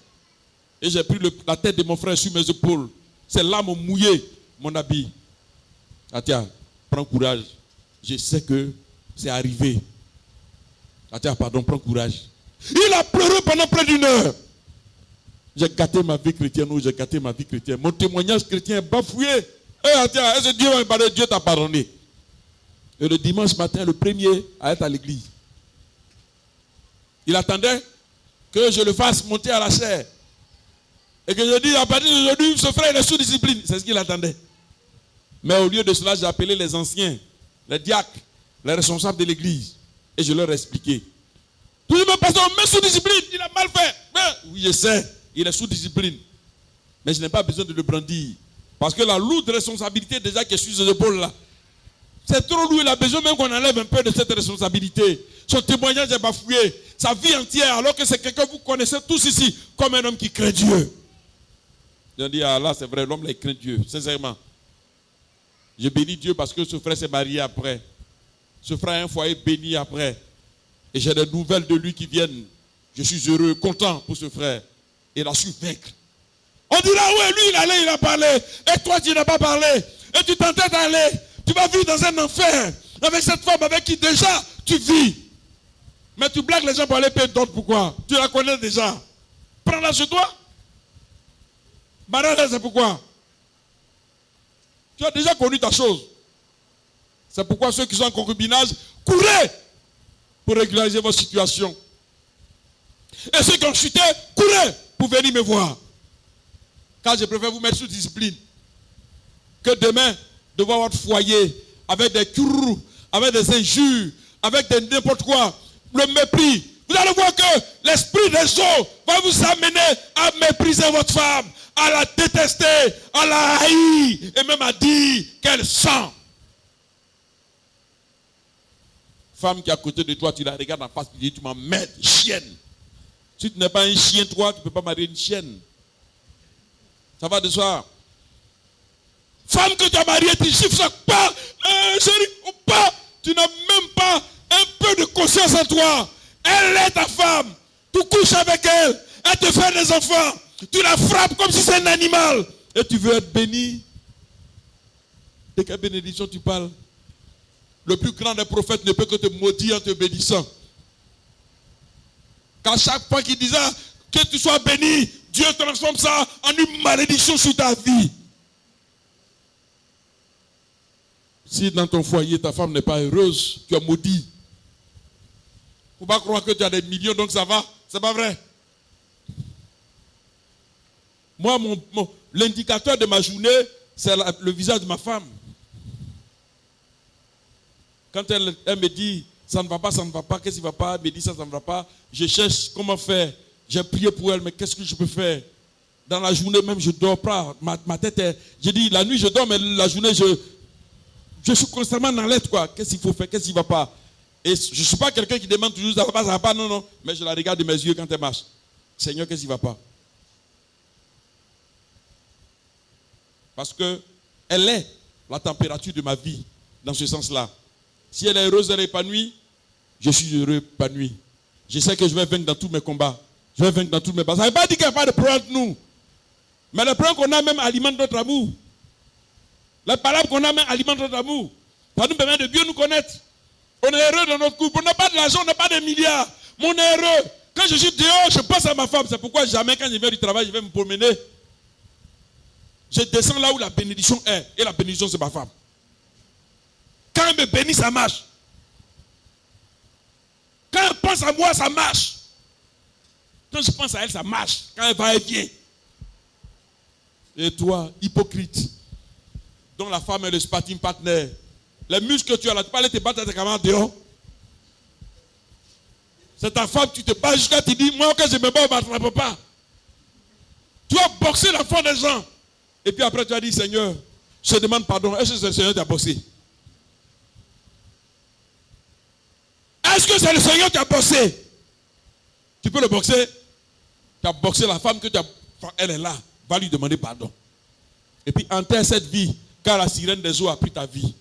Et j'ai pris la tête de mon frère sur mes épaules. Ses larmes ont mouillé mon habit. Ah tiens, prends courage. Je sais que c'est arrivé. Ah tiens, pardon, prends courage. Il a pleuré pendant près d'une heure. J'ai gâté ma vie chrétienne ou j'ai gâté ma vie chrétienne. Mon témoignage chrétien est bafouillé. Est-ce que Dieu va me parler? Dieu t'a pardonné. Et le dimanche matin, le premier à être à l'église, il attendait que je le fasse monter à la chair. Et que je dis, à partir d'aujourd'hui, ce frère il est sous discipline. C'est ce qu'il attendait. Mais au lieu de cela, j'ai appelé les anciens, les diacres, les responsables de l'église. Et je leur ai expliqué. Tout le monde passe, on met sous discipline, il a mal fait. Mais, oui, je sais, il est sous discipline. Mais je n'ai pas besoin de le brandir. Parce que la lourde responsabilité déjà qui est sur ses épaules là, c'est trop lourd, il a besoin même qu'on enlève un peu de cette responsabilité. Son témoignage est bafoué, sa vie entière, alors que c'est quelqu'un que vous connaissez tous ici, comme un homme qui craint Dieu. Je dis, ah là c'est vrai, l'homme là il craint Dieu, sincèrement. Je bénis Dieu parce que ce frère s'est marié après. Ce frère a un foyer béni après. Et j'ai des nouvelles de lui qui viennent. Je suis heureux, content pour ce frère. Il a su vaincre. On dira, ouais, lui il allait, il a parlé. Et toi tu n'as pas parlé. Et tu t'entends d'aller. Tu vas vivre dans un enfer. Avec cette femme avec qui déjà tu vis. Mais tu blagues les gens pour aller payer d'autres. Pourquoi? Tu la connais déjà. Prends-la chez toi. Barrez, c'est pourquoi? Tu as déjà connu ta chose. C'est pourquoi ceux qui sont en concubinage, courez pour régulariser votre situation. Et ceux qui ont chuté, courez pour venir me voir. Car je préfère vous mettre sous discipline que demain, devant votre foyer, avec des currous, avec des injures, avec des n'importe quoi, le mépris. Vous allez voir que l'esprit des eaux va vous amener à mépriser votre femme, à la détester, à la haïr, et même à dire qu'elle sent. Femme qui est à côté de toi, tu la regardes en face, tu dis, tu m'emmerdes, chienne. Si tu n'es pas un chien, toi, tu ne peux pas marier une chienne. Ça va de soi. Femme que tu as mariée, tu chiffres ça pas, chérie, ou pas. Tu n'as même pas un peu de conscience en toi. Elle est ta femme. Tu couches avec elle. Elle te fait des enfants. Tu la frappes comme si c'est un animal. Et tu veux être béni. De quelle bénédiction tu parles? Le plus grand des prophètes ne peut que te maudire en te bénissant. Qu'à chaque fois qu'il disait que tu sois béni, Dieu transforme ça en une malédiction sur ta vie. Si dans ton foyer, ta femme n'est pas heureuse, tu as maudit. Il ne faut pas croire que tu as des millions, donc ça va. C'est pas vrai. Moi, l'indicateur de ma journée, c'est le visage de ma femme. Quand elle me dit, ça ne va pas, qu'est-ce qui ne va pas, elle me dit, ça ne va pas, je cherche comment faire. J'ai prié pour elle, mais qu'est-ce que je peux faire? Dans la journée même, je ne dors pas. Ma tête est... J'ai dit, la nuit, je dors, mais la journée, je suis constamment dans l'aide, quoi. Qu'est-ce qu'il faut faire? Qu'est-ce qui ne va pas? Et je ne suis pas quelqu'un qui demande toujours, ça va pas, non, non. Mais je la regarde de mes yeux quand elle marche. Seigneur, qu'est-ce qui ne va pas? Parce que elle est la température de ma vie, dans ce sens-là. Si elle est heureuse, elle est épanouie, je suis heureux, épanoui. Je sais que je vais vaincre dans tous mes combats. Je vais vaincre dans tous mes batailles. Ça ne veut pas dire qu'il n'y a pas de problème entre nous. Mais le problème qu'on a même alimente notre amour. Les palabres qu'on a même alimentent notre amour. Ça nous permet de bien nous connaître. On est heureux dans notre couple. On n'a pas de l'argent, on n'a pas de milliards. Mais on est heureux. Quand je suis dehors, je pense à ma femme. C'est pourquoi jamais, quand je viens du travail, je vais me promener. Je descends là où la bénédiction est. Et la bénédiction, c'est ma femme. Quand elle me bénit, ça marche. Quand elle pense à moi, ça marche. Quand je pense à elle, ça marche. Quand elle va, elle vient. Et toi, hypocrite, dont la femme est le sparring partner, les muscles que tu as là, tu peux aller te battre avec tes camarades dehors. C'est ta femme, tu te bats jusqu'à te dire, moi, quand je me bats, on ne m'attrape pas. Tu as boxé la foi des gens. Et puis après, tu as dit, Seigneur, je te demande pardon. Est-ce que c'est le Seigneur qui t'a boxé? Est-ce que c'est le Seigneur qui t'a boxé? Tu peux le boxer. Tu as boxé la femme que tu as. Elle est là. Va lui demander pardon. Et puis enterre cette vie, car la sirène des eaux a pris ta vie.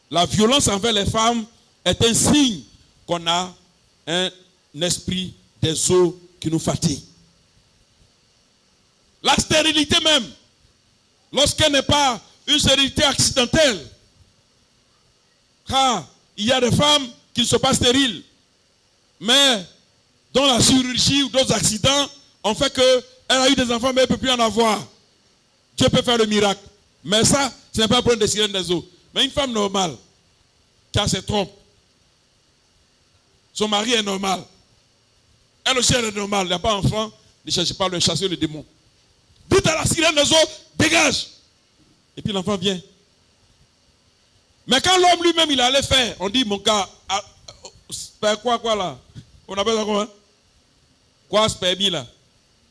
La violence envers les femmes est un signe qu'on a un esprit des eaux qui nous fatigue. La stérilité même, lorsqu'elle n'est pas une stérilité accidentelle, car il y a des femmes qui ne sont pas stériles, mais dont la chirurgie ou d'autres accidents ont fait qu'elle a eu des enfants, mais elle ne peut plus en avoir. Dieu peut faire le miracle. Mais ça, ce n'est pas un problème de sirène des eaux. Mais une femme normale, qui a ses trompes, son mari est normal, elle aussi elle est normale, il n'y a pas d'enfant, ne cherchez pas à le chasser le démon. Dites à la sirène des eaux, dégage. Et puis l'enfant vient. Mais quand l'homme lui-même il allait faire, on dit mon gars, quoi là? On appelle ça comment? Quoi spermie là?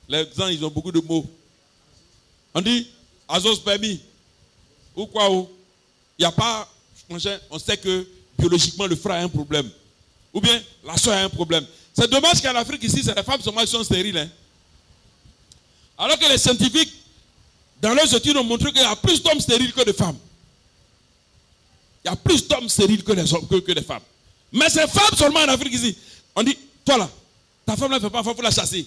Les gens ils ont beaucoup de mots. On dit azospermie. Ou quoi ou? Il n'y a pas, on sait que biologiquement le frère a un problème. Ou bien la soeur a un problème. C'est dommage qu'en Afrique ici, c'est les femmes seulement qui sont stériles. Hein? Alors que les scientifiques, dans leurs études, ont montré qu'il y a plus d'hommes stériles que de femmes. Il y a plus d'hommes stériles que les hommes que des femmes. Mais ces femmes seulement en Afrique ici. On dit, toi là, ta femme ne fait pas, il faut la chasser.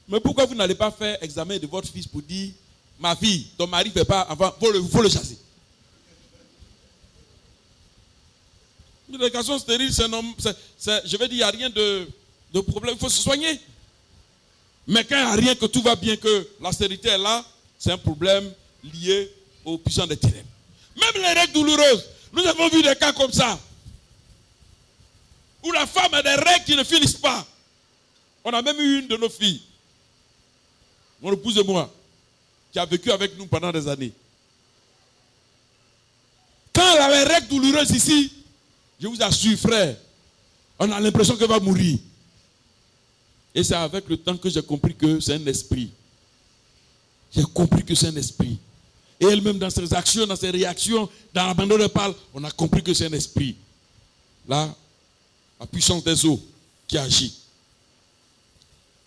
Mais pourquoi vous n'allez pas faire examen de votre fils pour dire, ma fille, ton mari ne fait pas, enfin, il faut le chasser. L'éducation stérile, je vais dire, il n'y a rien de problème, il faut se soigner. Mais quand il n'y a rien, que tout va bien, que la stérilité est là, c'est un problème liées aux puissants des ténèbres. Même les règles douloureuses, nous avons vu des cas comme ça, où la femme a des règles qui ne finissent pas. On a même eu une de nos filles, mon épouse et moi, qui a vécu avec nous pendant des années. Quand elle avait des règles douloureuses ici, je vous assure, frère, on a l'impression qu'elle va mourir. Et c'est avec le temps que j'ai compris que c'est un esprit. J'ai compris que c'est un esprit. Et elle-même, dans ses actions, dans ses réactions, dans l'abandon de parole, on a compris que c'est un esprit. Là, la puissance des eaux qui agit.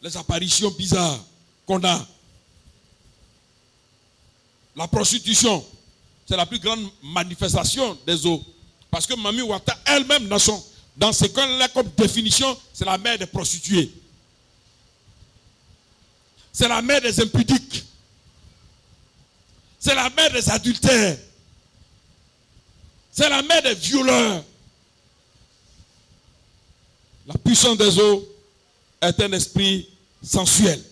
Les apparitions bizarres qu'on a. La prostitution, c'est la plus grande manifestation des eaux. Parce que Mami Wata, elle-même, dans ce cas-là, comme définition, c'est la mère des prostituées. C'est la mère des impudiques. C'est la mère des adultères. C'est la mère des violeurs. La puissance des eaux est un esprit sensuel.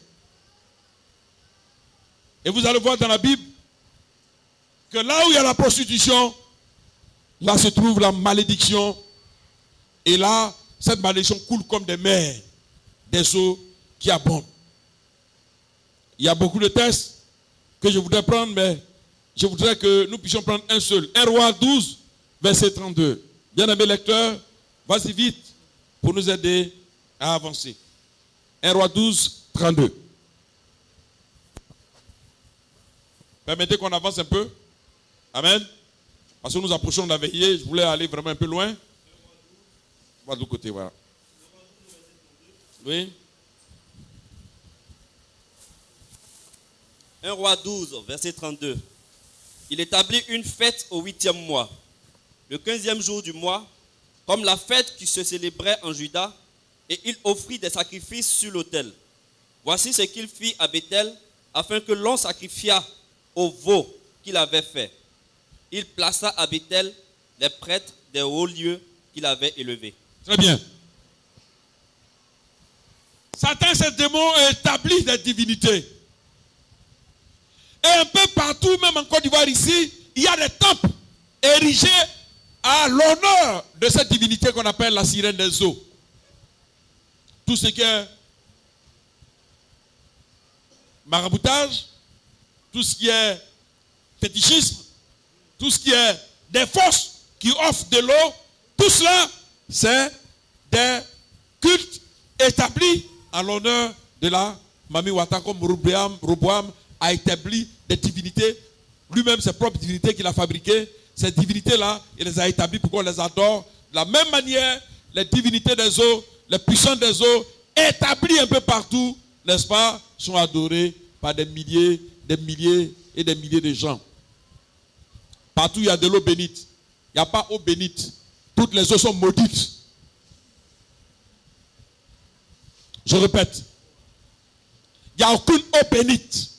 Et vous allez voir dans la Bible que là où il y a la prostitution, là se trouve la malédiction. Et là, cette malédiction coule comme des mers, des eaux qui abondent. Il y a beaucoup de textes que je voudrais prendre, mais je voudrais que nous puissions prendre un seul. 1 Roi 12, verset 32. Bien-aimé lecteur, vas-y vite pour nous aider à avancer. 1 Roi 12, 32. Permettez qu'on avance un peu. Amen. Parce que nous approchons de la veillée, je voulais aller vraiment un peu loin. On va de l'autre côté, voilà. Oui. 1 Roi 12, verset 32. Il établit une fête au 8e mois, le 15e jour du mois, comme la fête qui se célébrait en Juda, et il offrit des sacrifices sur l'autel. Voici ce qu'il fit à Bethel, afin que l'on sacrifiât au veau qu'il avait fait. Il plaça à Bethel les prêtres des hauts lieux qu'il avait élevés. Très bien. Satan, ces démons, établit des divinités. Et un peu partout, même en Côte d'Ivoire ici, il y a des temples érigés à l'honneur de cette divinité qu'on appelle la sirène des eaux. Tout ce qui est maraboutage, tout ce qui est fétichisme, tout ce qui est des forces qui offrent de l'eau, tout cela, c'est des cultes établis à l'honneur de la Mami Wata, comme Roboam a établi des divinités, lui-même ses propres divinités qu'il a fabriquées. Ces divinités-là, il les a établies pour qu'on les adore. De la même manière, les divinités des eaux, les puissants des eaux, établis un peu partout, n'est-ce pas, sont adorés par des milliers et des milliers de gens. Partout, il y a de l'eau bénite. Il n'y a pas eau bénite. Toutes les eaux sont maudites. Je répète. Il n'y a aucune eau bénite.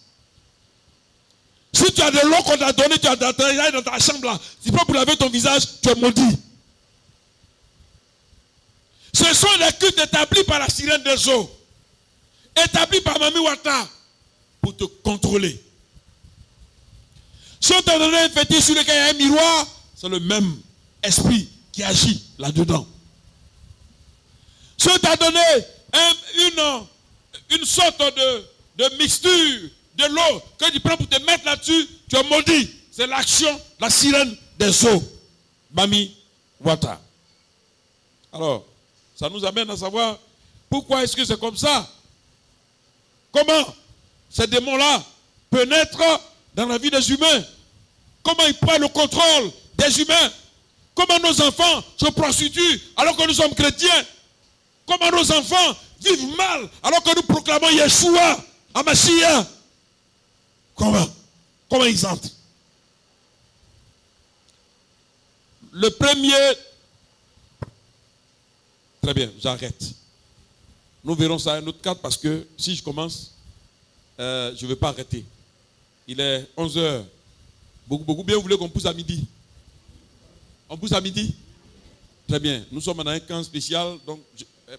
Si tu as de l'eau qu'on t'a donnée, tu as dans ta chambre là, tu peux pour laver ton visage, tu es maudit. Ce sont les cultes établis par la sirène des eaux, établis par Mami Wata, pour te contrôler. Si on t'a donné un fétiche sur lequel il y a un miroir, c'est le même esprit qui agit là-dedans. Si on t'a donné une sorte de mixture de l'eau que tu prends pour te mettre là-dessus, tu es maudit. C'est l'action, la sirène des eaux. Mami Wata. Alors, ça nous amène à savoir pourquoi est-ce que c'est comme ça. Comment ces démons-là pénètrent dans la vie des humains. Comment ils prennent le contrôle des humains. Comment nos enfants se prostituent alors que nous sommes chrétiens. Comment nos enfants vivent mal alors que nous proclamons Yeshua, Hamashiach. Comment ils entrent? Le premier... Très bien, j'arrête. Nous verrons ça à un autre cadre parce que si je commence, je ne vais pas arrêter. Il est 11h. Beaucoup bien, vous voulez qu'on pousse à midi? On pousse à midi? Très bien. Nous sommes dans un camp spécial, donc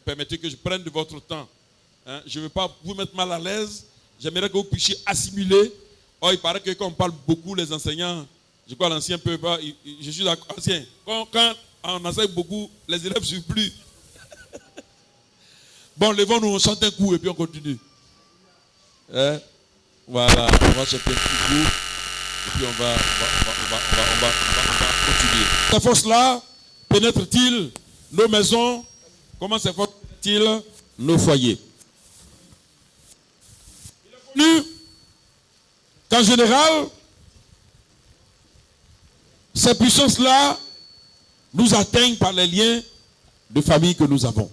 permettez que je prenne de votre temps. Je ne veux pas vous mettre mal à l'aise. J'aimerais que vous puissiez assimiler. Oh, il paraît que quand on parle beaucoup, les enseignants, je crois l'ancien peut pas, je suis ancien. Quand on enseigne beaucoup, les élèves ne suivent plus. Bon, levons-nous, on chante un coup et puis on continue. Voilà, on va chanter un petit coup et puis on va continuer. Ces forces-là pénètrent-ils nos maisons? Comment ces forces pénètrent-ils nos foyers? Il est connu qu'en général, ces puissances-là nous atteignent par les liens de famille que nous avons.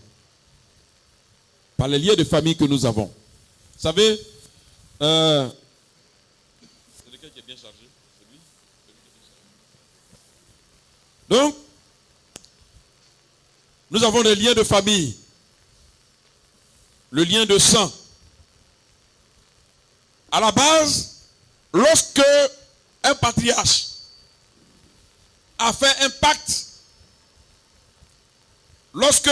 Par les liens de famille que nous avons. Vous savez, c'est lequel qui est bien chargé? C'est lui? Donc, nous avons des liens de famille. Le lien de sang. À la base, lorsque un patriarche a fait un pacte, lorsque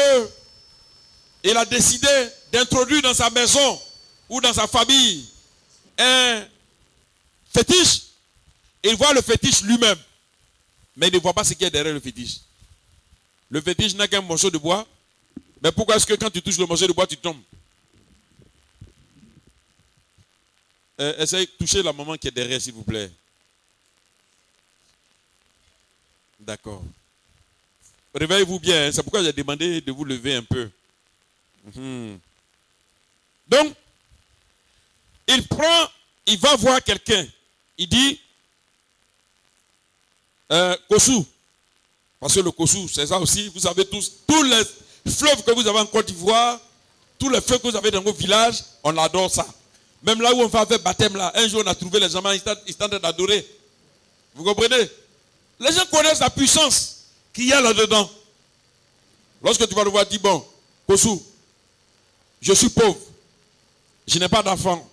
il a décidé d'introduire dans sa maison ou dans sa famille un fétiche, il voit le fétiche lui-même, mais il ne voit pas ce qui est derrière le fétiche. Le fétiche n'a qu'un morceau de bois, mais pourquoi est-ce que quand tu touches le morceau de bois, tu tombes? Essayez de toucher la maman qui est derrière, s'il vous plaît. D'accord. Réveillez-vous bien, hein. C'est pourquoi j'ai demandé de vous lever un peu. Donc, il va voir quelqu'un. Il dit, Kossou. Parce que le Kossou, c'est ça aussi. Vous savez tous les fleuves que vous avez en Côte d'Ivoire, tous les fleuves que vous avez dans vos villages, on adore ça. Même là où on fait avec baptême, là, un jour on a trouvé les amants, ils sont en train d'adorer. Vous comprenez? Les gens connaissent la puissance qu'il y a là-dedans. Lorsque tu vas le voir, dis bon, Kossou, je suis pauvre, je n'ai pas d'enfants.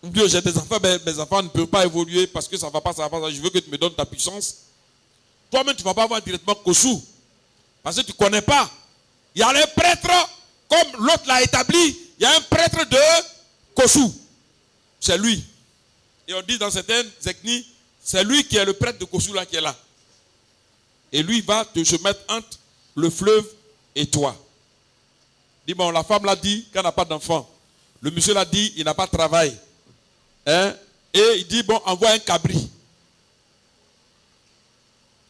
Ou bien j'ai des enfants, mais mes enfants ne peuvent pas évoluer parce que ça ne va pas, je veux que tu me donnes ta puissance. Toi-même, tu ne vas pas voir directement Kossou. Parce que tu ne connais pas. Il y a les prêtres, comme l'autre l'a établi, il y a un prêtre de Kossou. C'est lui. Et on dit dans certaines ethnies, c'est lui qui est le prêtre de Kossou là qui est là. Et lui va se mettre entre le fleuve et toi. Dis bon, la femme l'a dit qu'elle n'a pas d'enfant. Le monsieur l'a dit, il n'a pas de travail. Hein? Et il dit bon, envoie un cabri.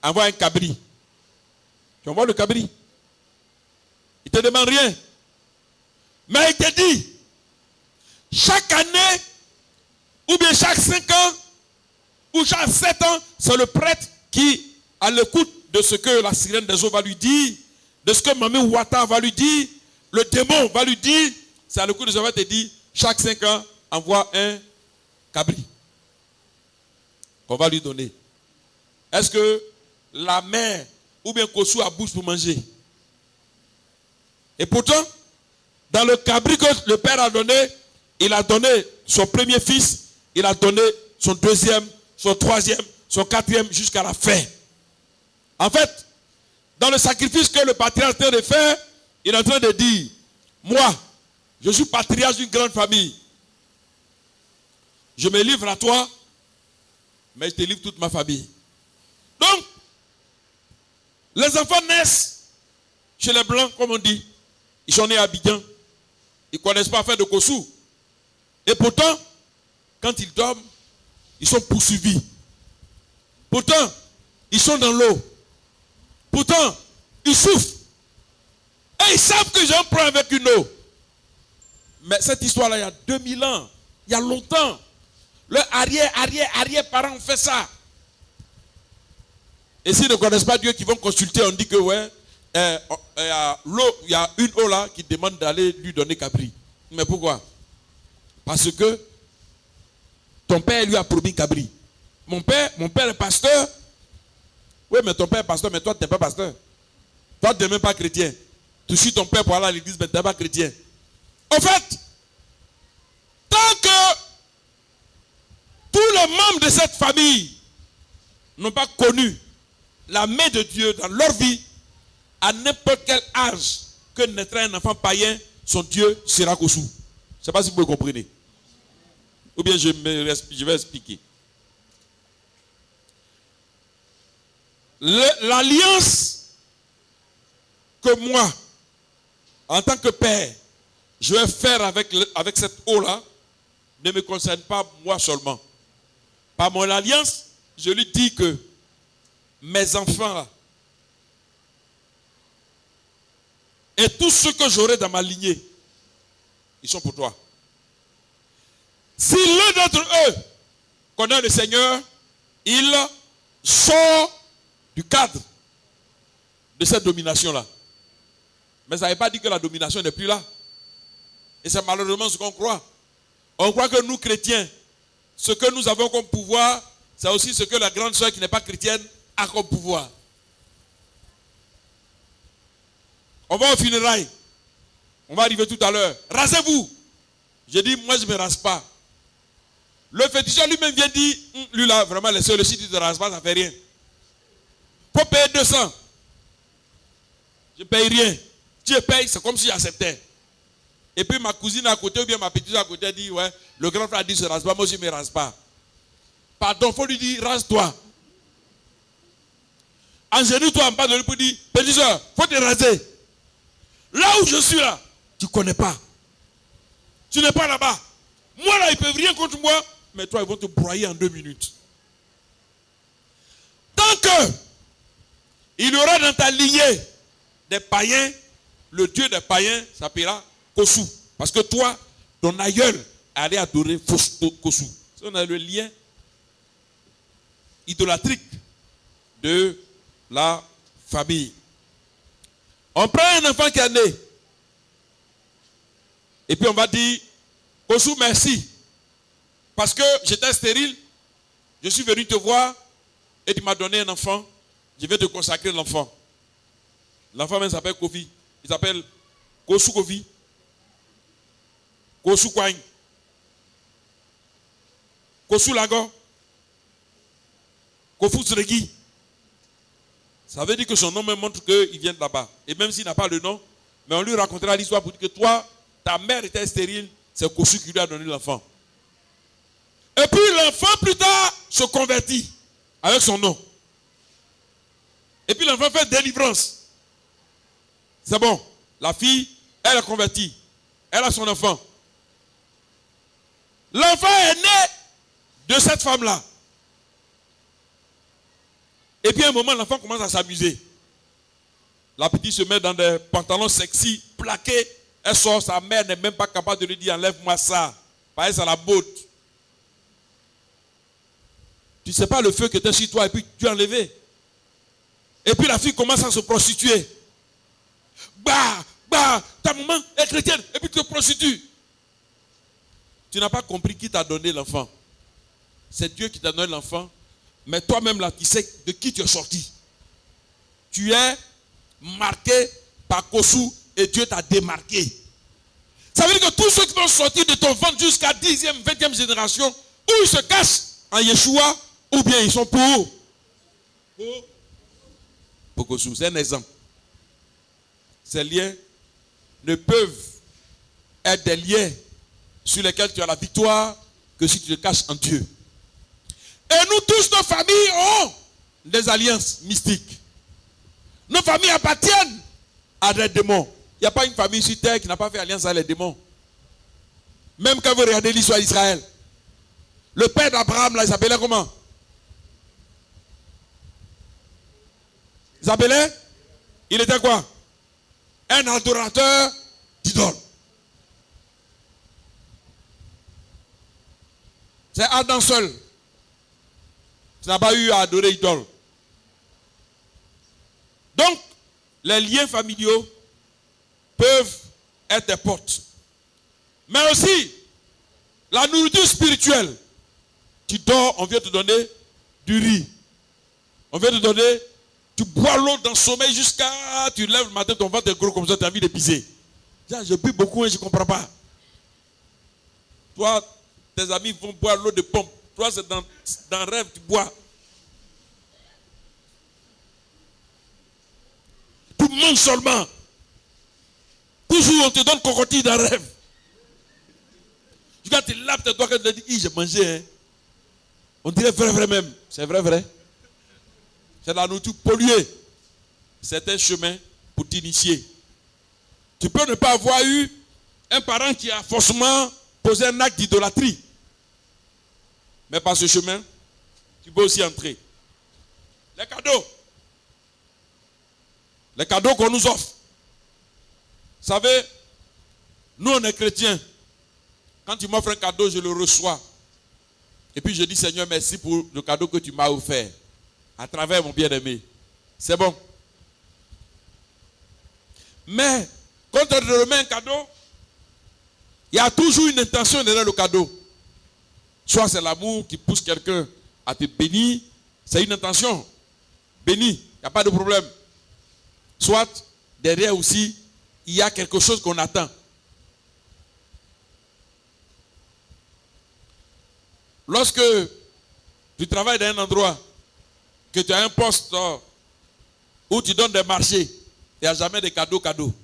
Envoie un cabri. Tu envoies le cabri. Il ne te demande rien. Mais il te dit, chaque année, ou bien chaque 5 ans, ou chaque 7 ans, c'est le prêtre qui, à l'écoute de ce que la sirène des eaux va lui dire, de ce que Mamé Ouattara va lui dire, le démon va lui dire, c'est à l'écoute de ce qu'il va te dire, chaque 5 ans, envoie un cabri qu'on va lui donner. Est-ce que la mère ou bien Kossou a bouche pour manger? Et pourtant, dans le cabri que le père a donné, il a donné son premier fils, il a donné son deuxième, son troisième, son quatrième, jusqu'à la fin. En fait, dans le sacrifice que le patriarche est en train de faire, il est en train de dire, moi, je suis patriarche d'une grande famille. Je me livre à toi, mais je te livre toute ma famille. Donc, les enfants naissent chez les Blancs, comme on dit. Ils sont nés à Abidjan. Ils ne connaissent pas faire de Kossou. Et pourtant, quand ils dorment, ils sont poursuivis. Pourtant, ils sont dans l'eau. Pourtant, ils souffrent. Et ils savent que j'ai un problème avec une eau. Mais cette histoire-là, il y a 2000 ans, il y a longtemps, leurs arrière-parents ont fait ça. Et s'ils ne connaissent pas Dieu, qui vont consulter, on dit que ouais, il y a une eau là qui demande d'aller lui donner cabri. Mais pourquoi? Parce que ton père lui a promis cabri. Mon père est pasteur. Oui, mais ton père est pasteur, mais toi, tu n'es pas pasteur. Toi, tu n'es même pas chrétien. Tu suis ton père pour aller à l'église, mais tu n'es pas chrétien. En fait, tant que tous les membres de cette famille n'ont pas connu la main de Dieu dans leur vie, à n'importe quel âge que naîtra un enfant païen, son Dieu sera Kossou. Je ne sais pas si vous me comprenez. Ou bien je vais expliquer. l'alliance que moi, en tant que père, je vais faire avec cette eau-là, ne me concerne pas moi seulement. Par mon alliance, je lui dis que mes enfants là, et tous ceux que j'aurai dans ma lignée, ils sont pour toi. Si l'un d'entre eux connaît le Seigneur, il sort du cadre de cette domination-là. Mais ça ne veut pas dire que la domination n'est plus là. Et c'est malheureusement ce qu'on croit. On croit que nous, chrétiens, ce que nous avons comme pouvoir, c'est aussi ce que la grande sœur qui n'est pas chrétienne a comme pouvoir. On va au funérailles. On va arriver tout à l'heure. Rasez-vous. J'ai dit, moi je ne me rase pas. Le féticheur lui-même vient dire, lui là, vraiment, le site, tu ne te rases pas, ça ne fait rien. Pour payer 200. Je ne paye rien. Si je paye, c'est comme si j'acceptais. Et puis ma cousine à côté, ou bien ma petite soeur à côté, dit, ouais, le grand frère dit, se rase pas, moi je ne me rase pas. Pardon, il faut lui dire, rase-toi. Engenue-toi en bas de lui pour dire, petite soeur, il faut te raser. Là où je suis là, tu ne connais pas. Tu n'es pas là-bas. Moi là, ils ne peuvent rien contre moi, mais toi, ils vont te broyer en 2 minutes. Tant que il y aura dans ta lignée des païens, le Dieu des païens s'appellera Kosu. Parce que toi, ton aïeul allait adorer Kosu. On a le lien idolâtrique de la famille. On prend un enfant qui est né. Et puis on va dire, Kosu, merci. Parce que j'étais stérile, je suis venu te voir et tu m'as donné un enfant. Je vais te consacrer l'enfant. L'enfant même s'appelle Kofi. Il s'appelle Kosu Kofi. Kosu Kwang. Kosu Lago. Kofu Tsregi. Ça veut dire que son nom me montre qu'il vient de là-bas. Et même s'il n'a pas le nom, mais on lui racontera l'histoire pour dire que toi, ta mère était stérile, c'est Kosu qui lui a donné l'enfant. Et puis l'enfant plus tard se convertit avec son nom. Et puis l'enfant fait délivrance. C'est bon. La fille, elle est convertie. Elle a son enfant. L'enfant est né de cette femme-là. Et puis à un moment, l'enfant commence à s'amuser. La petite se met dans des pantalons sexy, plaqués. Elle sort, sa mère n'est même pas capable de lui dire, enlève-moi ça. Parce que ça la botte. Tu ne sais pas le feu qui était sur toi et puis tu as enlevé. Et puis la fille commence à se prostituer. Ta maman est chrétienne et puis tu te prostitues. Tu n'as pas compris qui t'a donné l'enfant. C'est Dieu qui t'a donné l'enfant. Mais toi-même là, tu sais de qui tu es sorti. Tu es marqué par Kosu et Dieu t'a démarqué. Ça veut dire que tous ceux qui vont sortir de ton ventre jusqu'à 10e, 20e génération, ou ils se cachent en Yeshua, ou bien ils sont pour Kosu. C'est un exemple. Ces liens ne peuvent être des liens sur lesquels tu as la victoire que si tu te caches en Dieu. Et nous tous, nos familles ont des alliances mystiques. Nos familles appartiennent à des démons. Il n'y a pas une famille sur terre qui n'a pas fait alliance avec les démons. Même quand vous regardez l'histoire d'Israël. Le père d'Abraham, là, il s'appelait comment? Il s'appelait? Il était quoi? Un adorateur d'idole. C'est Adam seul. Tu n'as pas eu à adorer idole. Donc, les liens familiaux peuvent être des portes. Mais aussi, la nourriture spirituelle. Tu dors, on vient te donner du riz. On vient te donner, tu bois l'eau dans le sommeil jusqu'à, tu lèves le matin, ton ventre est gros comme ça, tu as envie de pisser. Je bu beaucoup et je ne comprends pas. Toi, tes amis vont boire l'eau de pompe. Toi, c'est dans le rêve, tu bois. Tu manges seulement. Toujours, on te donne cocotier dans le rêve. Tu te laves tes doigts quand tu te dis, j'ai mangé. Hein. On dirait vrai même. C'est vrai. c'est de la nourriture polluée. C'est un chemin pour t'initier. Tu peux ne pas avoir eu un parent qui a forcément posé un acte d'idolâtrie. Mais par ce chemin, tu peux aussi entrer. Les cadeaux. Les cadeaux qu'on nous offre. Vous savez, nous on est chrétiens. Quand tu m'offres un cadeau, je le reçois. Et puis je dis, Seigneur, merci pour le cadeau que tu m'as offert. À travers mon bien-aimé. C'est bon. Mais, quand on te remet un cadeau, il y a toujours une intention derrière le cadeau. Soit c'est l'amour qui pousse quelqu'un à te bénir. C'est une intention. Béni, il n'y a pas de problème. Soit, derrière aussi, il y a quelque chose qu'on attend. Lorsque tu travailles dans un endroit, que tu as un poste où tu donnes des marchés, il n'y a jamais de cadeaux.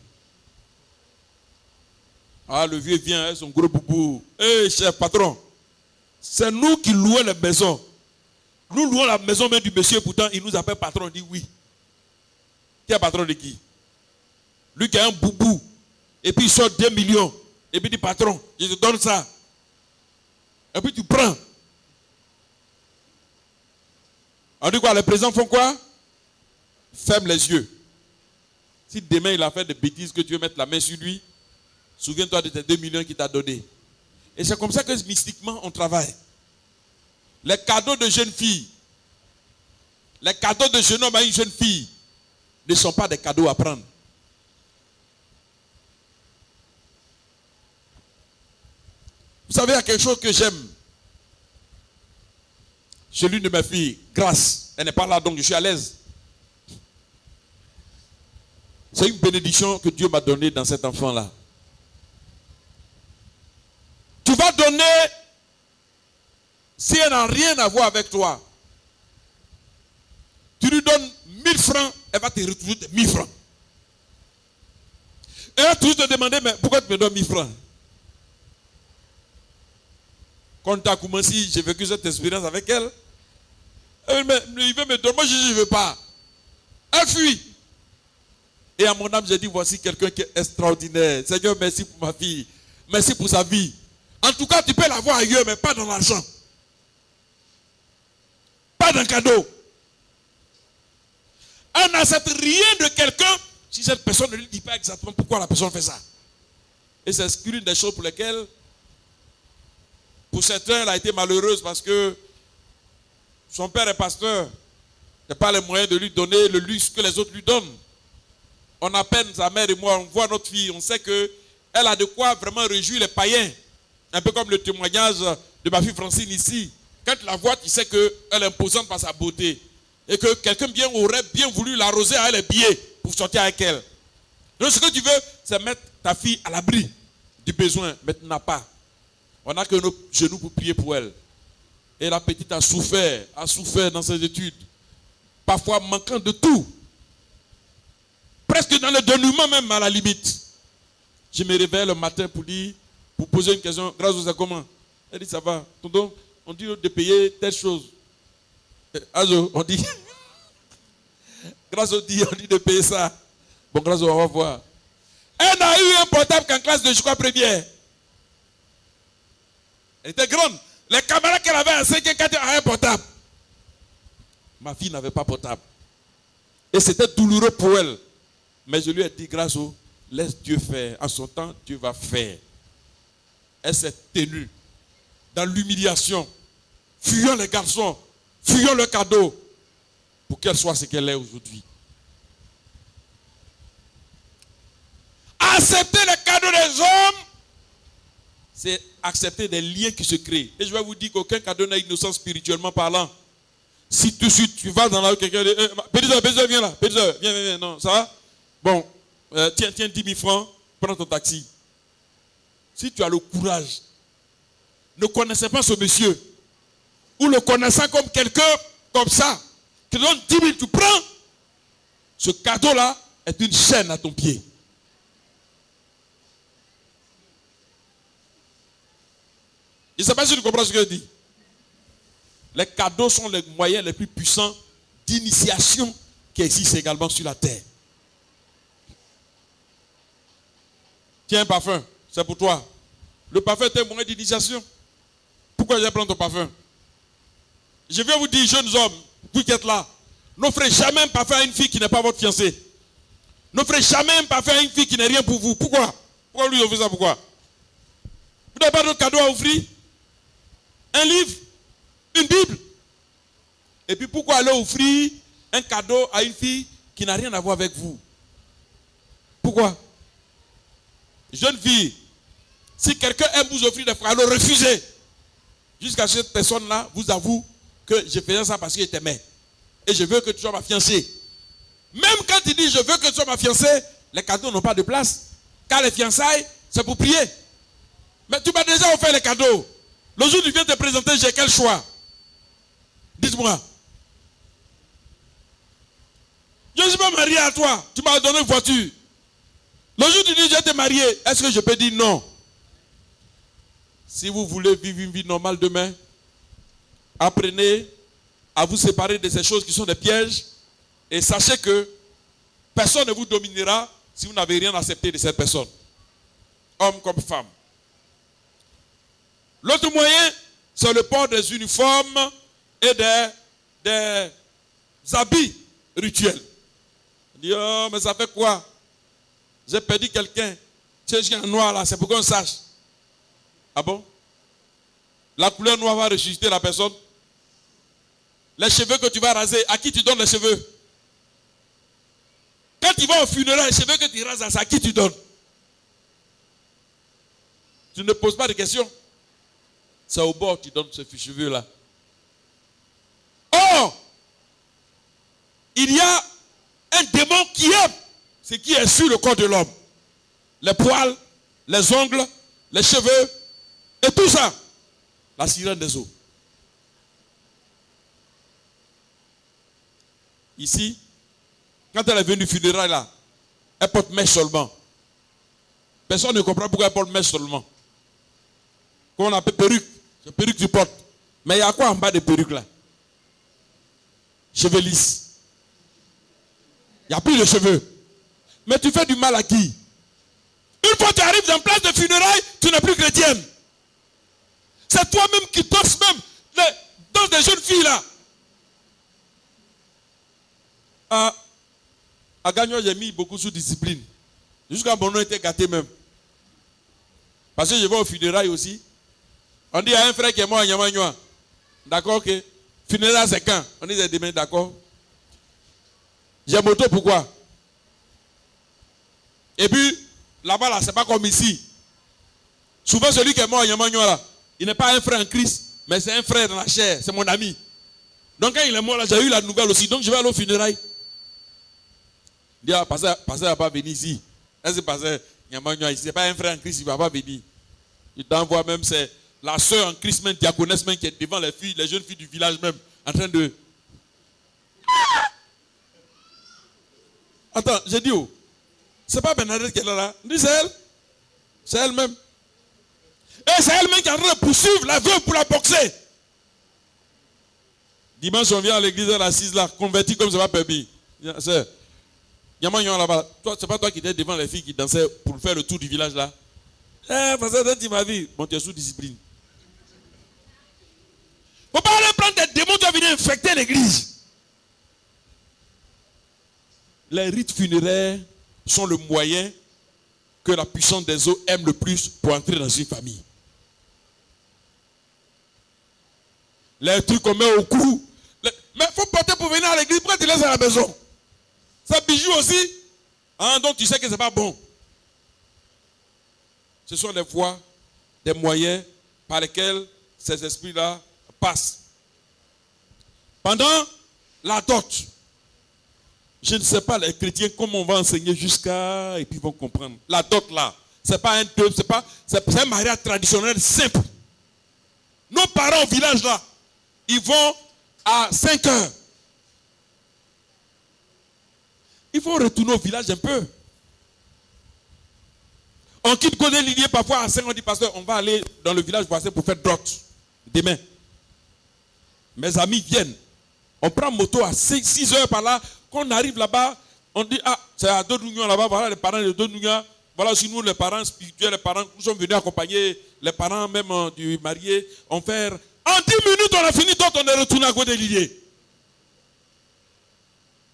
Ah, le vieux vient, hein, son gros boubou. Hé, chef patron, c'est nous qui louons les maisons. Nous louons la maison même du monsieur, pourtant il nous appelle patron, on dit oui. Qui est patron de qui? Lui qui a un boubou, et puis il sort 2 millions, et puis il dit patron, je te donne ça. Et puis tu prends. On dit quoi? Les présents font quoi? Ferme les yeux. Si demain il a fait des bêtises que tu veux mettre la main sur lui, souviens-toi de tes 2 millions qu'il t'a donné. Et c'est comme ça que mystiquement on travaille. Les cadeaux de jeunes filles, les cadeaux de jeune homme à une jeune fille ne sont pas des cadeaux à prendre. Vous savez, il y a quelque chose que j'aime. Chez l'une de mes filles, Grâce, elle n'est pas là, donc je suis à l'aise. C'est une bénédiction que Dieu m'a donnée dans cet enfant-là. Tu vas donner, si elle n'a rien à voir avec toi, tu lui donnes 1000 francs, elle va te retrouver des 1000 francs. Elle va toujours te demander, mais pourquoi tu me donnes 1000 francs? Quand tu as commencé, j'ai vécu cette expérience avec elle. Il veut me donner, moi je dis, je ne veux pas. Elle fuit. Et à mon âme, j'ai dit, voici quelqu'un qui est extraordinaire. Seigneur, merci pour ma fille. Merci pour sa vie. En tout cas, tu peux l'avoir ailleurs, mais pas dans l'argent. Pas dans le cadeau. Elle n'accepte rien de quelqu'un si cette personne ne lui dit pas exactement pourquoi la personne fait ça. Et c'est l'une des choses pour lesquelles, pour certains, elle a été malheureuse parce que son père est pasteur. Il n'a pas les moyens de lui donner le luxe que les autres lui donnent. On appelle sa mère et moi, on voit notre fille, on sait qu'elle a de quoi vraiment réjouir les païens. Un peu comme le témoignage de ma fille Francine ici. Quand tu la vois, tu sais qu'elle est imposante par sa beauté. Et que quelqu'un bien aurait bien voulu l'arroser à elle les billets pour sortir avec elle. Donc ce que tu veux, c'est mettre ta fille à l'abri du besoin, mais tu n'as pas. On n'a que nos genoux pour prier pour elle. Et la petite a souffert dans ses études. Parfois manquant de tout. Presque dans le dénuement même à la limite. Je me réveille le matin pour poser une question. Grâce à comment? Elle dit ça va. Tonton, on dit de payer telle chose. Also, on dit. Grâce au dit, on dit de payer ça. Bon, grâce on va voir. Elle a eu un portable qu'en classe de jusqu'à première. Elle était grande. Les camarades qu'elle avait en 5e, 4e avaient un portable. Ma fille n'avait pas portable. Et c'était douloureux pour elle. Mais je lui ai dit, grâce au, laisse Dieu faire. En son temps, Dieu va faire. Elle s'est tenue dans l'humiliation. Fuyons les garçons. Fuyons le cadeau. Pour qu'elle soit ce qu'elle est aujourd'hui. Accepter le cadeau des hommes, c'est accepter des liens qui se créent. Et je vais vous dire qu'aucun cadeau n'est innocent spirituellement parlant. Si tout de suite tu vas dans la rue, quelqu'un dit Pédiseur, viens là. Pédiseur, viens, non, ça va? Bon, tiens 10 000 francs, prends ton taxi. Si tu as le courage, ne connaissais pas ce monsieur, ou le connaissant comme quelqu'un comme ça, qui te donne 10 000, tu prends, ce cadeau-là est une chaîne à ton pied. Je ne sais pas si tu comprends ce que je dis. Les cadeaux sont les moyens les plus puissants d'initiation qui existe également sur la terre. Tiens un parfum, c'est pour toi. Le parfum est un moyen d'initiation. Pourquoi je vais prendre ton parfum? Je vais vous dire, jeunes hommes, vous qui êtes là, n'offrez jamais un parfum à une fille qui n'est pas votre fiancée. N'offrez jamais un parfum à une fille qui n'est rien pour vous. Pourquoi? Pourquoi lui offrir ça? Pourquoi? Vous n'avez pas d'autre cadeau à offrir? Un livre? Une Bible? Et puis pourquoi aller offrir un cadeau à une fille qui n'a rien à voir avec vous? Pourquoi? Jeune fille, si quelqu'un aime vous offrir des frères, alors refusez. Jusqu'à ce que cette personne-là vous avoue que je faisais ça parce qu'il t'aimait. Et je veux que tu sois ma fiancée. Même quand il dit je veux que tu sois ma fiancée, les cadeaux n'ont pas de place. Car les fiançailles, c'est pour prier. Mais tu m'as déjà offert les cadeaux. Le jour où tu viens te présenter, j'ai quel choix? Dites-moi. Je ne suis pas marié à toi. Tu m'as donné une voiture. Le jour où tu dis je vais te marier, est-ce que je peux dire non? Si vous voulez vivre une vie normale demain, apprenez à vous séparer de ces choses qui sont des pièges et sachez que personne ne vous dominera si vous n'avez rien accepté de cette personne, homme comme femme. L'autre moyen, c'est le port des uniformes et des habits rituels. On dit, oh, mais ça fait quoi? J'ai perdu quelqu'un. Tu sais, un noir là, c'est pour qu'on sache. Ah bon? La couleur noire va ressusciter la personne. Les cheveux que tu vas raser, à qui tu donnes les cheveux? Quand tu vas au funérail, les cheveux que tu rases, à qui tu donnes? Tu ne poses pas de questions. C'est au bord que tu donnes ces cheveux-là. Or, il y a un démon qui aime ce qui est sur le corps de l'homme. Les poils, les ongles, les cheveux, et tout ça. La sirène des eaux. Ici, quand elle est venue du funérail là, elle porte mèche seulement. Personne ne comprend pourquoi elle porte mèche seulement. Quand on appelle perruque, c'est perruque que tu portes. Mais il y a quoi en bas des perruques là? Cheveux lisses. Il n'y a plus de cheveux. Mais tu fais du mal à qui? Une fois que tu arrives en place de funérailles, tu n'es plus chrétienne. C'est toi-même qui danses même dans des jeunes filles là. À Gagnon, j'ai mis beaucoup sous discipline. Jusqu'à mon nom était gâté même. Parce que je vais au funérailles aussi. On dit à un frère qui est mort à Nyamagnoa. D'accord, ok. Funérailles c'est quand? On dit c'est demain, d'accord. J'ai moto, pourquoi? Et puis, là-bas, là, c'est pas comme ici. Souvent, celui qui est mort à Nyamagnoa là, il n'est pas un frère en Christ, mais c'est un frère dans la chair, c'est mon ami. Donc quand il est mort là, j'ai eu la nouvelle aussi. Donc je vais aller au funérailles. Il dit, ah, pasteur n'a pas venu ici. Est-ce que pasteur Nyamagnoa ici, c'est pas un frère en Christ, il ne va pas venir. Il t'envoie même, c'est la soeur en Christ, même diaconesse, même qui est devant les filles, les jeunes filles du village même, en train de... Attends, j'ai dit où? C'est pas Bernadette qui est là. Il dit, c'est elle. C'est elle-même. Et c'est elle-même qui est en train de poursuivre la veuve pour la boxer. Dimanche, on vient à l'église, elle est assise là, convertie comme ça va permis. C'est Nyamagnoa là-bas. C'est pas toi qui étais devant les filles qui dansaient pour faire le tour du village là. Eh, parce que tu m'as vu. Bon, tu es sous discipline. Faut pas aller prendre des démons qui vont venir infecter l'église. Les rites funéraires sont le moyen que la puissance des eaux aime le plus pour entrer dans une famille. Les trucs qu'on met au cou. Mais il faut porter pour venir à l'église. Pourquoi tu laisses à la maison? Ça bijou aussi. Hein, donc tu sais que ce n'est pas bon. Ce sont des voies, des moyens par lesquels ces esprits-là passent. Pendant la dot, je ne sais pas les chrétiens comment on va enseigner jusqu'à et puis ils vont comprendre. La dot là, c'est pas un truc, c'est un mariage traditionnel simple. Nos parents au village là, ils vont à 5 heures. Il faut retourner au village un peu. On quitte Godé Lilier parfois à 5 heures, on dit pasteur, on va aller dans le village voisin pour faire dot demain. Mes amis viennent. On prend moto à 6 heures par là. Quand on arrive là-bas, on dit, ah, c'est à Dodounia là-bas, voilà les parents de Dodounia. Voilà aussi nous, les parents spirituels, les parents, nous sommes venus accompagner les parents même du marié. On fait, en 10 minutes, on a fini d'autres, on est retourné à côté de l'idée.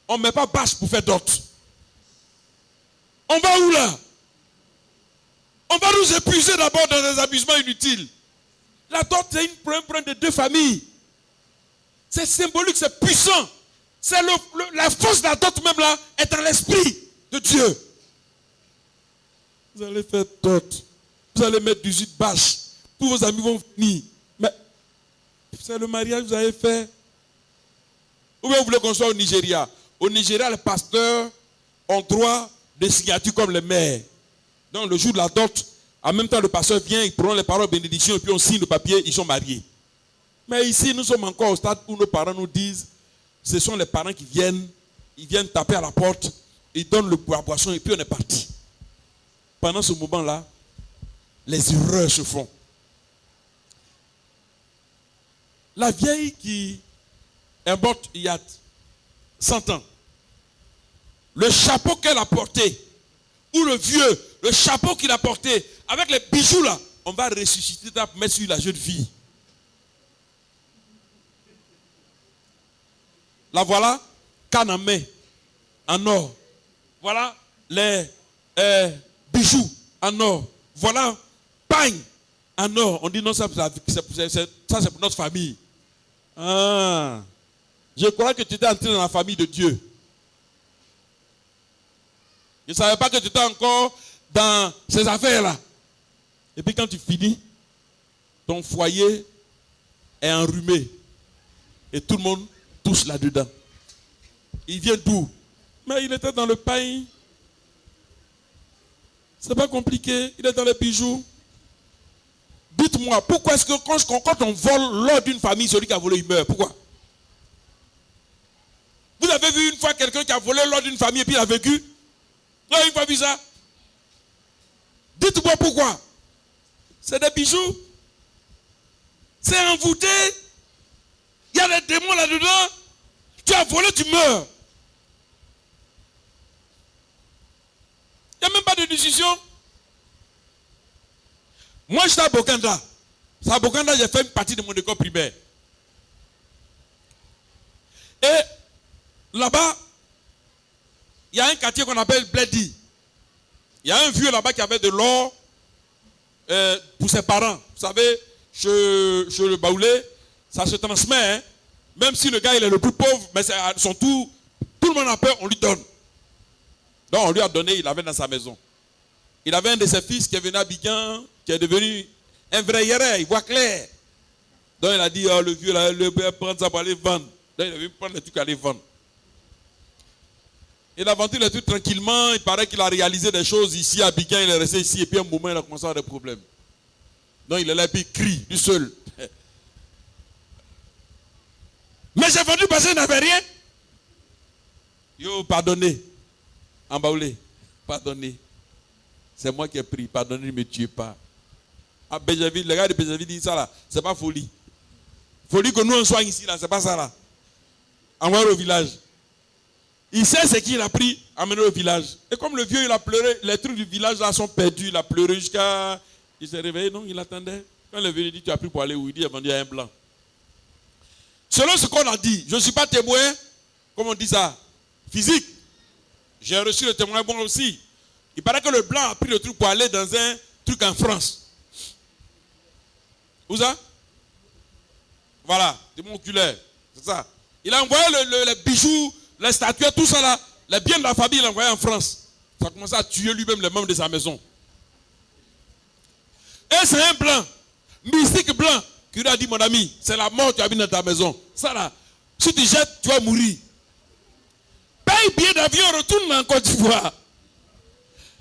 On ne met pas bâche pour faire d'autres. On va où là? On va nous épuiser d'abord dans des amusements inutiles. La dot, c'est une problème de deux familles. C'est symbolique, c'est puissant. C'est la force de la dot même là est dans l'esprit de Dieu. Vous allez faire dot. Vous allez mettre 18 bâches. Tous vos amis vont venir. Mais c'est le mariage que vous avez fait. Ou bien vous voulez qu'on soit au Nigeria. Au Nigeria, les pasteurs ont droit de signature comme les maires. Donc le jour de la dot, en même temps le pasteur vient, il prend les paroles de bénédiction et puis on signe le papier, ils sont mariés. Mais ici, nous sommes encore au stade où nos parents nous disent, ce sont les parents qui viennent, ils viennent taper à la porte, ils donnent la boisson et puis on est parti. Pendant ce moment-là, les erreurs se font. La vieille qui est morte il y a 100 ans, le chapeau qu'elle a porté, ou le vieux, le chapeau qu'il a porté, avec les bijoux là, on va ressusciter ça pour mettre sur la jeune fille. La voilà, canne en main, en or. Voilà les bijoux en or. Voilà, pagne en or. On dit non, ça c'est pour notre famille. Ah, je crois que tu étais entré dans la famille de Dieu. Je ne savais pas que tu étais encore dans ces affaires-là. Et puis quand tu finis, ton foyer est enrhumé. Et tout le monde touche là-dedans. Il vient d'où? Mais il était dans le pain. C'est pas compliqué. Il est dans les bijoux. Dites-moi, pourquoi est-ce que quand on vole l'or d'une famille, celui qui a volé, il meurt? Pourquoi? Vous avez vu une fois quelqu'un qui a volé l'or d'une famille et puis il a vécu? Non, il n'a pas vu ça. Dites-moi pourquoi. C'est des bijoux. C'est envoûté. Il y a des démons là-dedans. Tu as volé, tu meurs. Il n'y a même pas de décision. Moi, j'étais à Bokanda. C'est à Bokanda, j'ai fait une partie de mon école primaire. Et là-bas, il y a un quartier qu'on appelle Bledi. Il y a un vieux là-bas qui avait de l'or pour ses parents. Vous savez, chez le Baoulé, ça se transmet. Hein? Même si le gars il est le plus pauvre, mais tout le monde a peur, on lui donne. Donc on lui a donné, il avait dans sa maison. Il avait un de ses fils qui est venu à Abidjan, qui est devenu un vrai hiérarque, il voit clair. Donc il a dit, oh, le vieux là, il va prendre ça pour aller vendre. Donc il a venu prendre les trucs pour aller vendre. Il a vendu les trucs tranquillement, il paraît qu'il a réalisé des choses ici à Abidjan, il est resté ici, et puis un moment il a commencé à avoir des problèmes. Donc il est là et puis il crie, du seul. Mais j'ai vendu parce qu'il n'avait rien. Yo, pardonnez. En Baoulé, pardonnez. C'est moi qui ai pris, pardonnez, ne me tuez pas. À Béjaville, les gars de Béjaville disent ça là, c'est pas folie. Folie que nous on soigne ici là, c'est pas ça là. Envoyez au village. Il sait ce qu'il a pris, amené au village. Et comme le vieux il a pleuré, les trucs du village là sont perdus, il a pleuré jusqu'à. Il s'est réveillé, non, il attendait. Quand le vieux dit, tu as pris pour aller où? Il dit, il a vendu à un blanc. Selon ce qu'on a dit, je ne suis pas témoin, comme on dit ça, physique. J'ai reçu le témoin bon aussi. Il paraît que le blanc a pris le truc pour aller dans un truc en France. Où ça? Voilà, témoin oculaire. C'est ça. Il a envoyé les bijoux, les statuettes, tout ça là, les biens de la famille, il a envoyé en France. Ça a commencé à tuer lui-même les membres de sa maison. Et c'est un blanc, mystique blanc, qui lui a dit, mon ami, c'est la mort, tu habites dans ta maison. Ça là, si tu jettes, tu vas mourir. Paye billet d'avion, retourne en Côte d'Ivoire.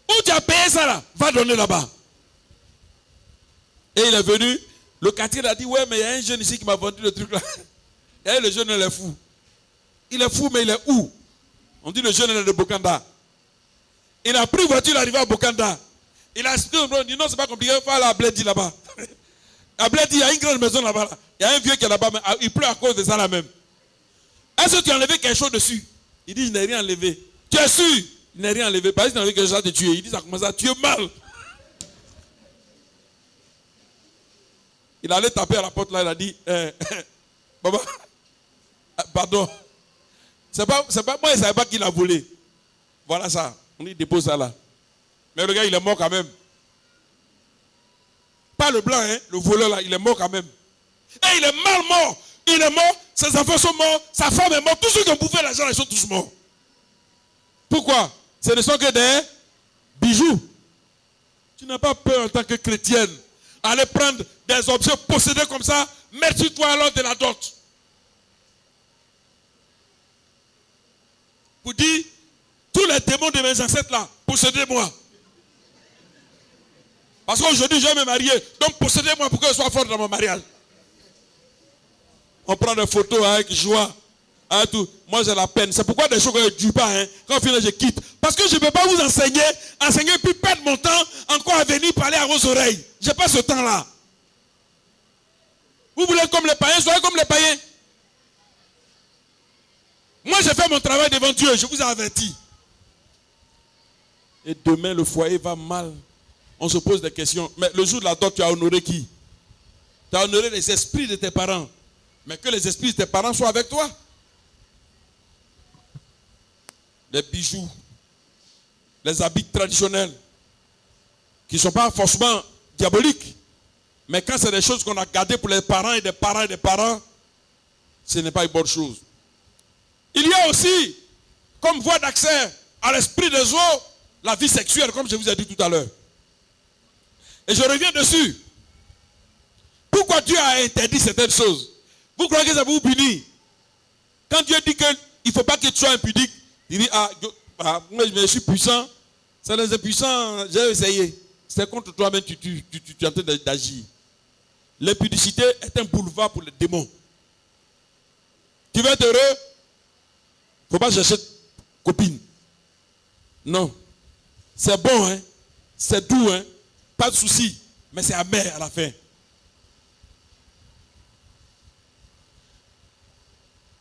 Où tu as payé ça là, va donner là-bas. Et il est venu, le quartier a dit, ouais, mais il y a un jeune ici qui m'a vendu le truc là. Et le jeune, il est fou. Il est fou, mais il est où? On dit le jeune, il est de Bokanda. Il a pris une voiture, il est arrivé à Bokanda. Il a expliqué, on dit non, c'est pas compliqué, il faut aller à Bledi là-bas. À Bledi, il y a une grande maison là-bas. Il y a un vieux qui est là-bas, mais il pleut à cause de ça là même. Est-ce que tu as enlevé quelque chose dessus? Il dit, je n'ai rien enlevé. Tu es sûr? Il n'est rien enlevé. Parce que tu as enlevé quelque chose à te tuer. Il dit, ça commence à tuer mal. Il allait taper à la porte là, il a dit, Baba, pardon. C'est pas, moi, il ne savait pas qu'il a volé. Voilà ça. On dit, dépose ça là. Mais le gars, il est mort quand même. Pas le blanc, hein, le voleur là, il est mort quand même. Et il est mal mort. Il est mort, ses enfants sont morts, sa femme est morte. Tous ceux qui ont bouffé l'argent, ils sont tous morts. Pourquoi? Ce ne sont que des bijoux. Tu n'as pas peur en tant que chrétienne aller prendre des objets possédés comme ça, mettre sur toi alors de la dot. Pour dire, tous les démons de mes ancêtres là, possédez-moi. Parce qu'aujourd'hui, je vais me marier. Donc, possédez-moi pour que je sois fort dans mon mariage. On prend des photos avec joie. Avec tout. Moi, j'ai la peine. C'est pourquoi des choses que je ne dis pas. Hein. Quand finalement, je quitte. Parce que je ne peux pas vous enseigner puis perdre mon temps encore à venir parler à vos oreilles. Je n'ai pas ce temps-là. Vous voulez être comme les païens, soyez comme les païens. Moi, j'ai fait mon travail devant Dieu. Je vous ai averti. Et demain, le foyer va mal. On se pose des questions. Mais le jour de la dot, tu as honoré qui? Tu as honoré les esprits de tes parents. Mais que les esprits de tes parents soient avec toi. Les bijoux, les habits traditionnels, qui ne sont pas forcément diaboliques. Mais quand c'est des choses qu'on a gardées pour les parents et des parents et des parents, ce n'est pas une bonne chose. Il y a aussi, comme voie d'accès à l'esprit des eaux, la vie sexuelle, comme je vous ai dit tout à l'heure. Et je reviens dessus. Pourquoi Dieu a interdit certaines choses? Vous croyez que ça vous punit? Quand Dieu dit qu'il ne faut pas que tu sois impudique, il dit, moi je suis puissant, c'est les impuissants, j'ai essayé. C'est contre toi-même que tu es en train d'agir. L'impudicité est un boulevard pour les démons. Tu veux être heureux? Il ne faut pas chercher copine. Non. C'est bon, hein? C'est doux, hein? Pas de souci. Mais c'est amer à la fin.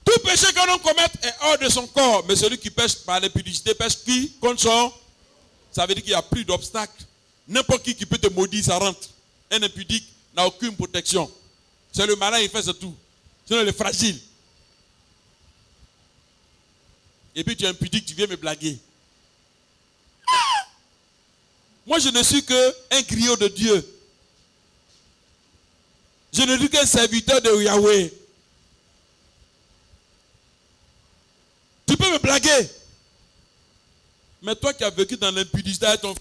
Tout péché que l'on commette est hors de son corps. Mais celui qui pêche par l'impudicité pêche qui? Contre son. Ça veut dire qu'il n'y a plus d'obstacle. N'importe qui peut te maudire, ça rentre. Un impudique n'a aucune protection. C'est le malin, il fait c'est tout. Sinon, il est fragile. Et puis tu es impudique, tu viens me blaguer. Moi, je ne suis qu'un griot de Dieu. Je ne suis qu'un serviteur de Yahweh. Tu peux me blaguer. Mais toi qui as vécu dans l'impudicité avec ton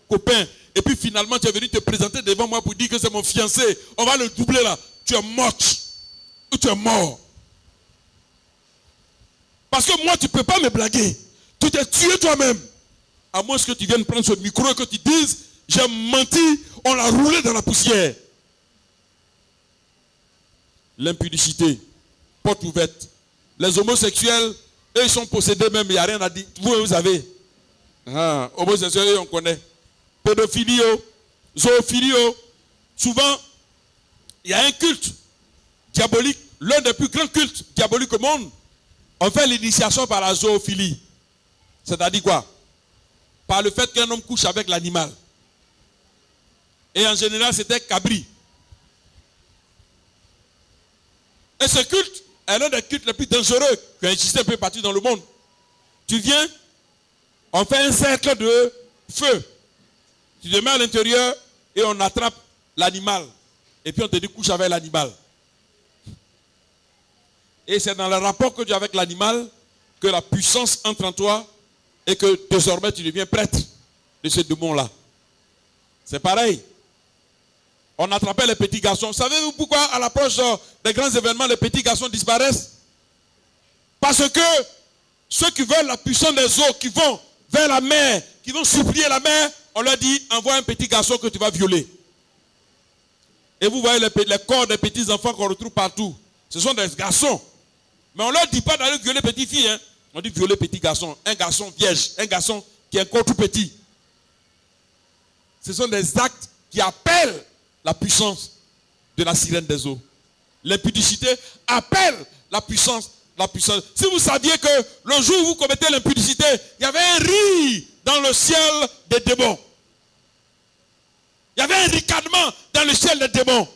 copain, et puis finalement tu es venu te présenter devant moi pour dire que c'est mon fiancé, on va le doubler là. Tu es morte. Ou tu es mort. Parce que moi, tu ne peux pas me blaguer. Tu t'es tué toi-même. À moins que tu viennes prendre ce micro et que tu dises, j'ai menti, on l'a roulé dans la poussière. L'impudicité, porte ouverte. Les homosexuels, eux, ils sont possédés même, il n'y a rien à dire. Vous savez. Homosexuels, on connaît. Pédophilie, zoophilie. Souvent, il y a un culte diabolique, l'un des plus grands cultes diaboliques au monde. On fait l'initiation par la zoophilie. C'est-à-dire quoi? Par le fait qu'un homme couche avec l'animal. Et en général, c'était cabri. Et ce culte est l'un des cultes les plus dangereux qui a existé un peu partout dans le monde. Tu viens, on fait un cercle de feu. Tu te mets à l'intérieur et on attrape l'animal. Et puis on te dit couche avec l'animal. Et c'est dans le rapport que tu as avec l'animal que la puissance entre en toi et que désormais tu deviens prêtre de ce démon-là. C'est pareil. On attrapait les petits garçons. Savez-vous pourquoi à l'approche des grands événements, les petits garçons disparaissent? Parce que ceux qui veulent la puissance des eaux, qui vont vers la mer, qui vont supplier la mer, on leur dit, envoie un petit garçon que tu vas violer. Et vous voyez les corps des petits enfants qu'on retrouve partout. Ce sont des garçons. Mais on ne leur dit pas d'aller violer petites filles. Hein. On dit violer petit garçon. Un garçon vierge. Un garçon qui est encore tout petit. Ce sont des actes qui appellent la puissance de la sirène des eaux. L'impudicité appelle la puissance, la puissance. Si vous saviez que le jour où vous commettez l'impudicité, il y avait un rire dans le ciel des démons. Il y avait un ricanement dans le ciel des démons.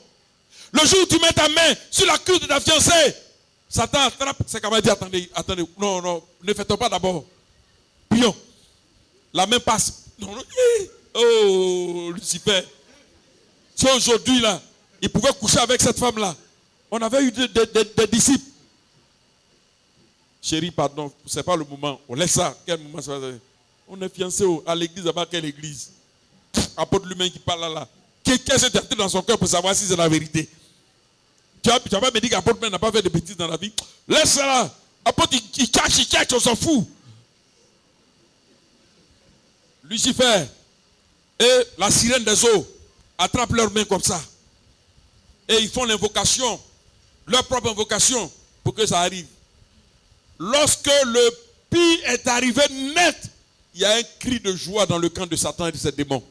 Le jour où tu mets ta main sur la queue de ta fiancée, Satan attrape. C'est comme dit, attendez, non, ne faites pas d'abord. Pion. La main passe. Non, oh, Lucifer. Si aujourd'hui, là, il pouvait coucher avec cette femme-là, on avait eu des disciples. Chérie, pardon, c'est pas le moment. On laisse ça. Quel moment ça va? On est fiancés à l'église, avant quelle église? Apôtre lui-même qui parle là. Qu'est-ce que tu as dans son cœur pour savoir si c'est la vérité? Tu vas pas me dire qu'apôtre n'a pas fait de bêtises dans la vie. Laisse ça là. Apôtre, il cache, on s'en fout. Lucifer et la sirène des eaux attrapent leurs mains comme ça. Et ils font l'invocation, leur propre invocation, pour que ça arrive. Lorsque le pire est arrivé net, il y a un cri de joie dans le camp de Satan et de ses démons.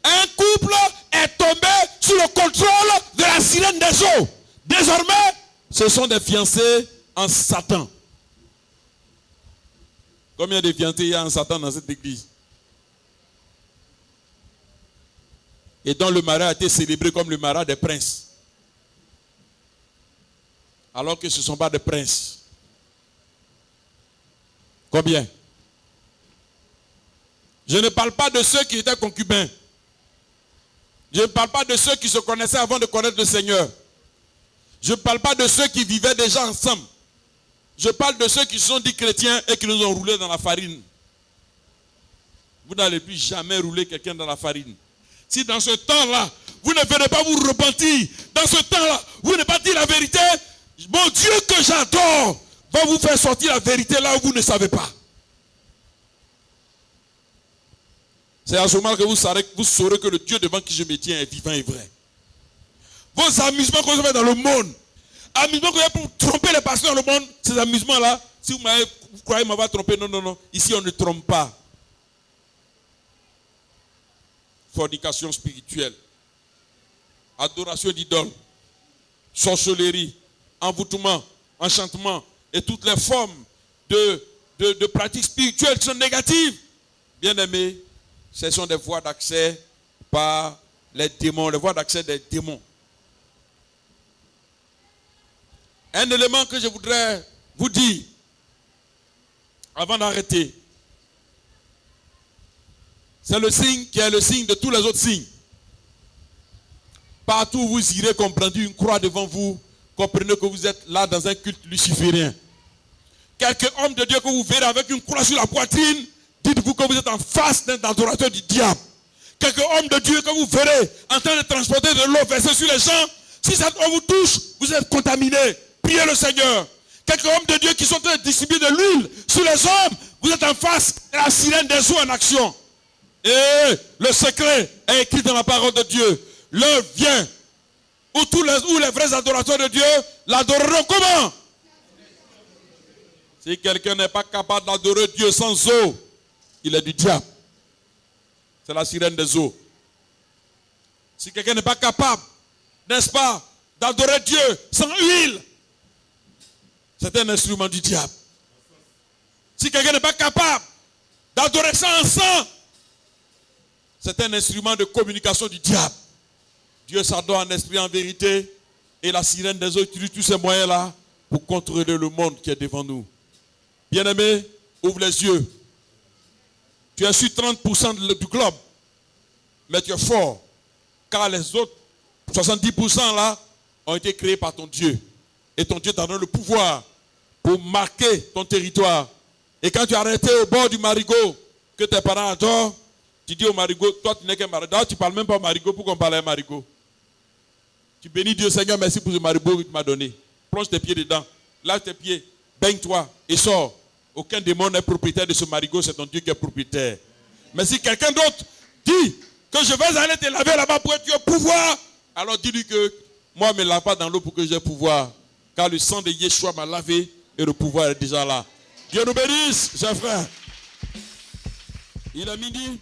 Un couple est tombé sous le contrôle de la sirène des eaux. Désormais, ce sont des fiancés en Satan. Combien de fiancés il y a en Satan dans cette église? Et dont le mariage a été célébré comme le mariage des princes. Alors que ce ne sont pas des princes. Combien? Je ne parle pas de ceux qui étaient concubins. Je ne parle pas de ceux qui se connaissaient avant de connaître le Seigneur. Je ne parle pas de ceux qui vivaient déjà ensemble. Je parle de ceux qui se sont dit chrétiens et qui nous ont roulés dans la farine. Vous n'allez plus jamais rouler quelqu'un dans la farine. Si dans ce temps-là, vous ne venez pas vous repentir, dans ce temps-là, vous ne pas dire la vérité, mon Dieu que j'adore va vous faire sortir la vérité là où vous ne savez pas. C'est à ce moment que vous saurez que le Dieu devant qui je me tiens est vivant et vrai. Vos amusements que vous avez dans le monde, amusements que vous avez pour tromper les pasteurs dans le monde, ces amusements-là, si vous croyez m'avoir trompé, non. Ici on ne trompe pas. Fornication spirituelle, adoration d'idoles, sorcellerie, envoûtement, enchantement et toutes les formes de pratiques spirituelles qui sont négatives. Bien aimés, ce sont des voies d'accès par les démons, les voies d'accès des démons. Un élément que je voudrais vous dire avant d'arrêter, c'est le signe qui est le signe de tous les autres signes. Partout où vous irez, comprenez une croix devant vous, comprenez que vous êtes là dans un culte luciférien. Quelques hommes de Dieu que vous verrez avec une croix sur la poitrine, dites-vous que vous êtes en face d'un adorateur du diable. Quelques hommes de Dieu que vous verrez en train de transporter de l'eau versée sur les gens, si cette eau vous touche, vous êtes contaminé. Priez le Seigneur. Quelques hommes de Dieu qui sont en train de distribuer de l'huile sur les hommes, vous êtes en face de la sirène des eaux en action. Et le secret est écrit dans la parole de Dieu. L'heure vient où les vrais adorateurs de Dieu l'adoreront comment? Si quelqu'un n'est pas capable d'adorer Dieu sans eau, il est du diable. C'est la sirène des eaux. Si quelqu'un n'est pas capable, n'est-ce pas, d'adorer Dieu sans huile, c'est un instrument du diable. Si quelqu'un n'est pas capable d'adorer sans sang, c'est un instrument de communication du diable. Dieu s'adore en esprit, en vérité, et la sirène des eaux utilise tous ces moyens-là pour contrôler le monde qui est devant nous. Bien-aimé, ouvre les yeux. Tu es sur 30% du globe, mais tu es fort, car les autres 70% là ont été créés par ton Dieu. Et ton Dieu t'a donné le pouvoir pour marquer ton territoire. Et quand tu es arrêté au bord du marigot que tes parents adorent, tu dis au marigot, toi tu n'es qu'un marigot. D'ailleurs, tu ne parles même pas au marigot pour qu'on parle à un marigot. Tu bénis Dieu, Seigneur, merci pour ce marigot que tu m'as donné. Plonge tes pieds dedans, lave tes pieds, baigne-toi et sors. Aucun démon n'est propriétaire de ce marigot, c'est ton Dieu qui est propriétaire. Mais si quelqu'un d'autre dit que je vais aller te laver là-bas pour que tu aies pouvoir, alors dis-lui que moi, ne me lave pas dans l'eau pour que j'ai pouvoir. Car le sang de Yeshua m'a lavé et le pouvoir est déjà là. Dieu nous bénisse, chers frères. Il est midi.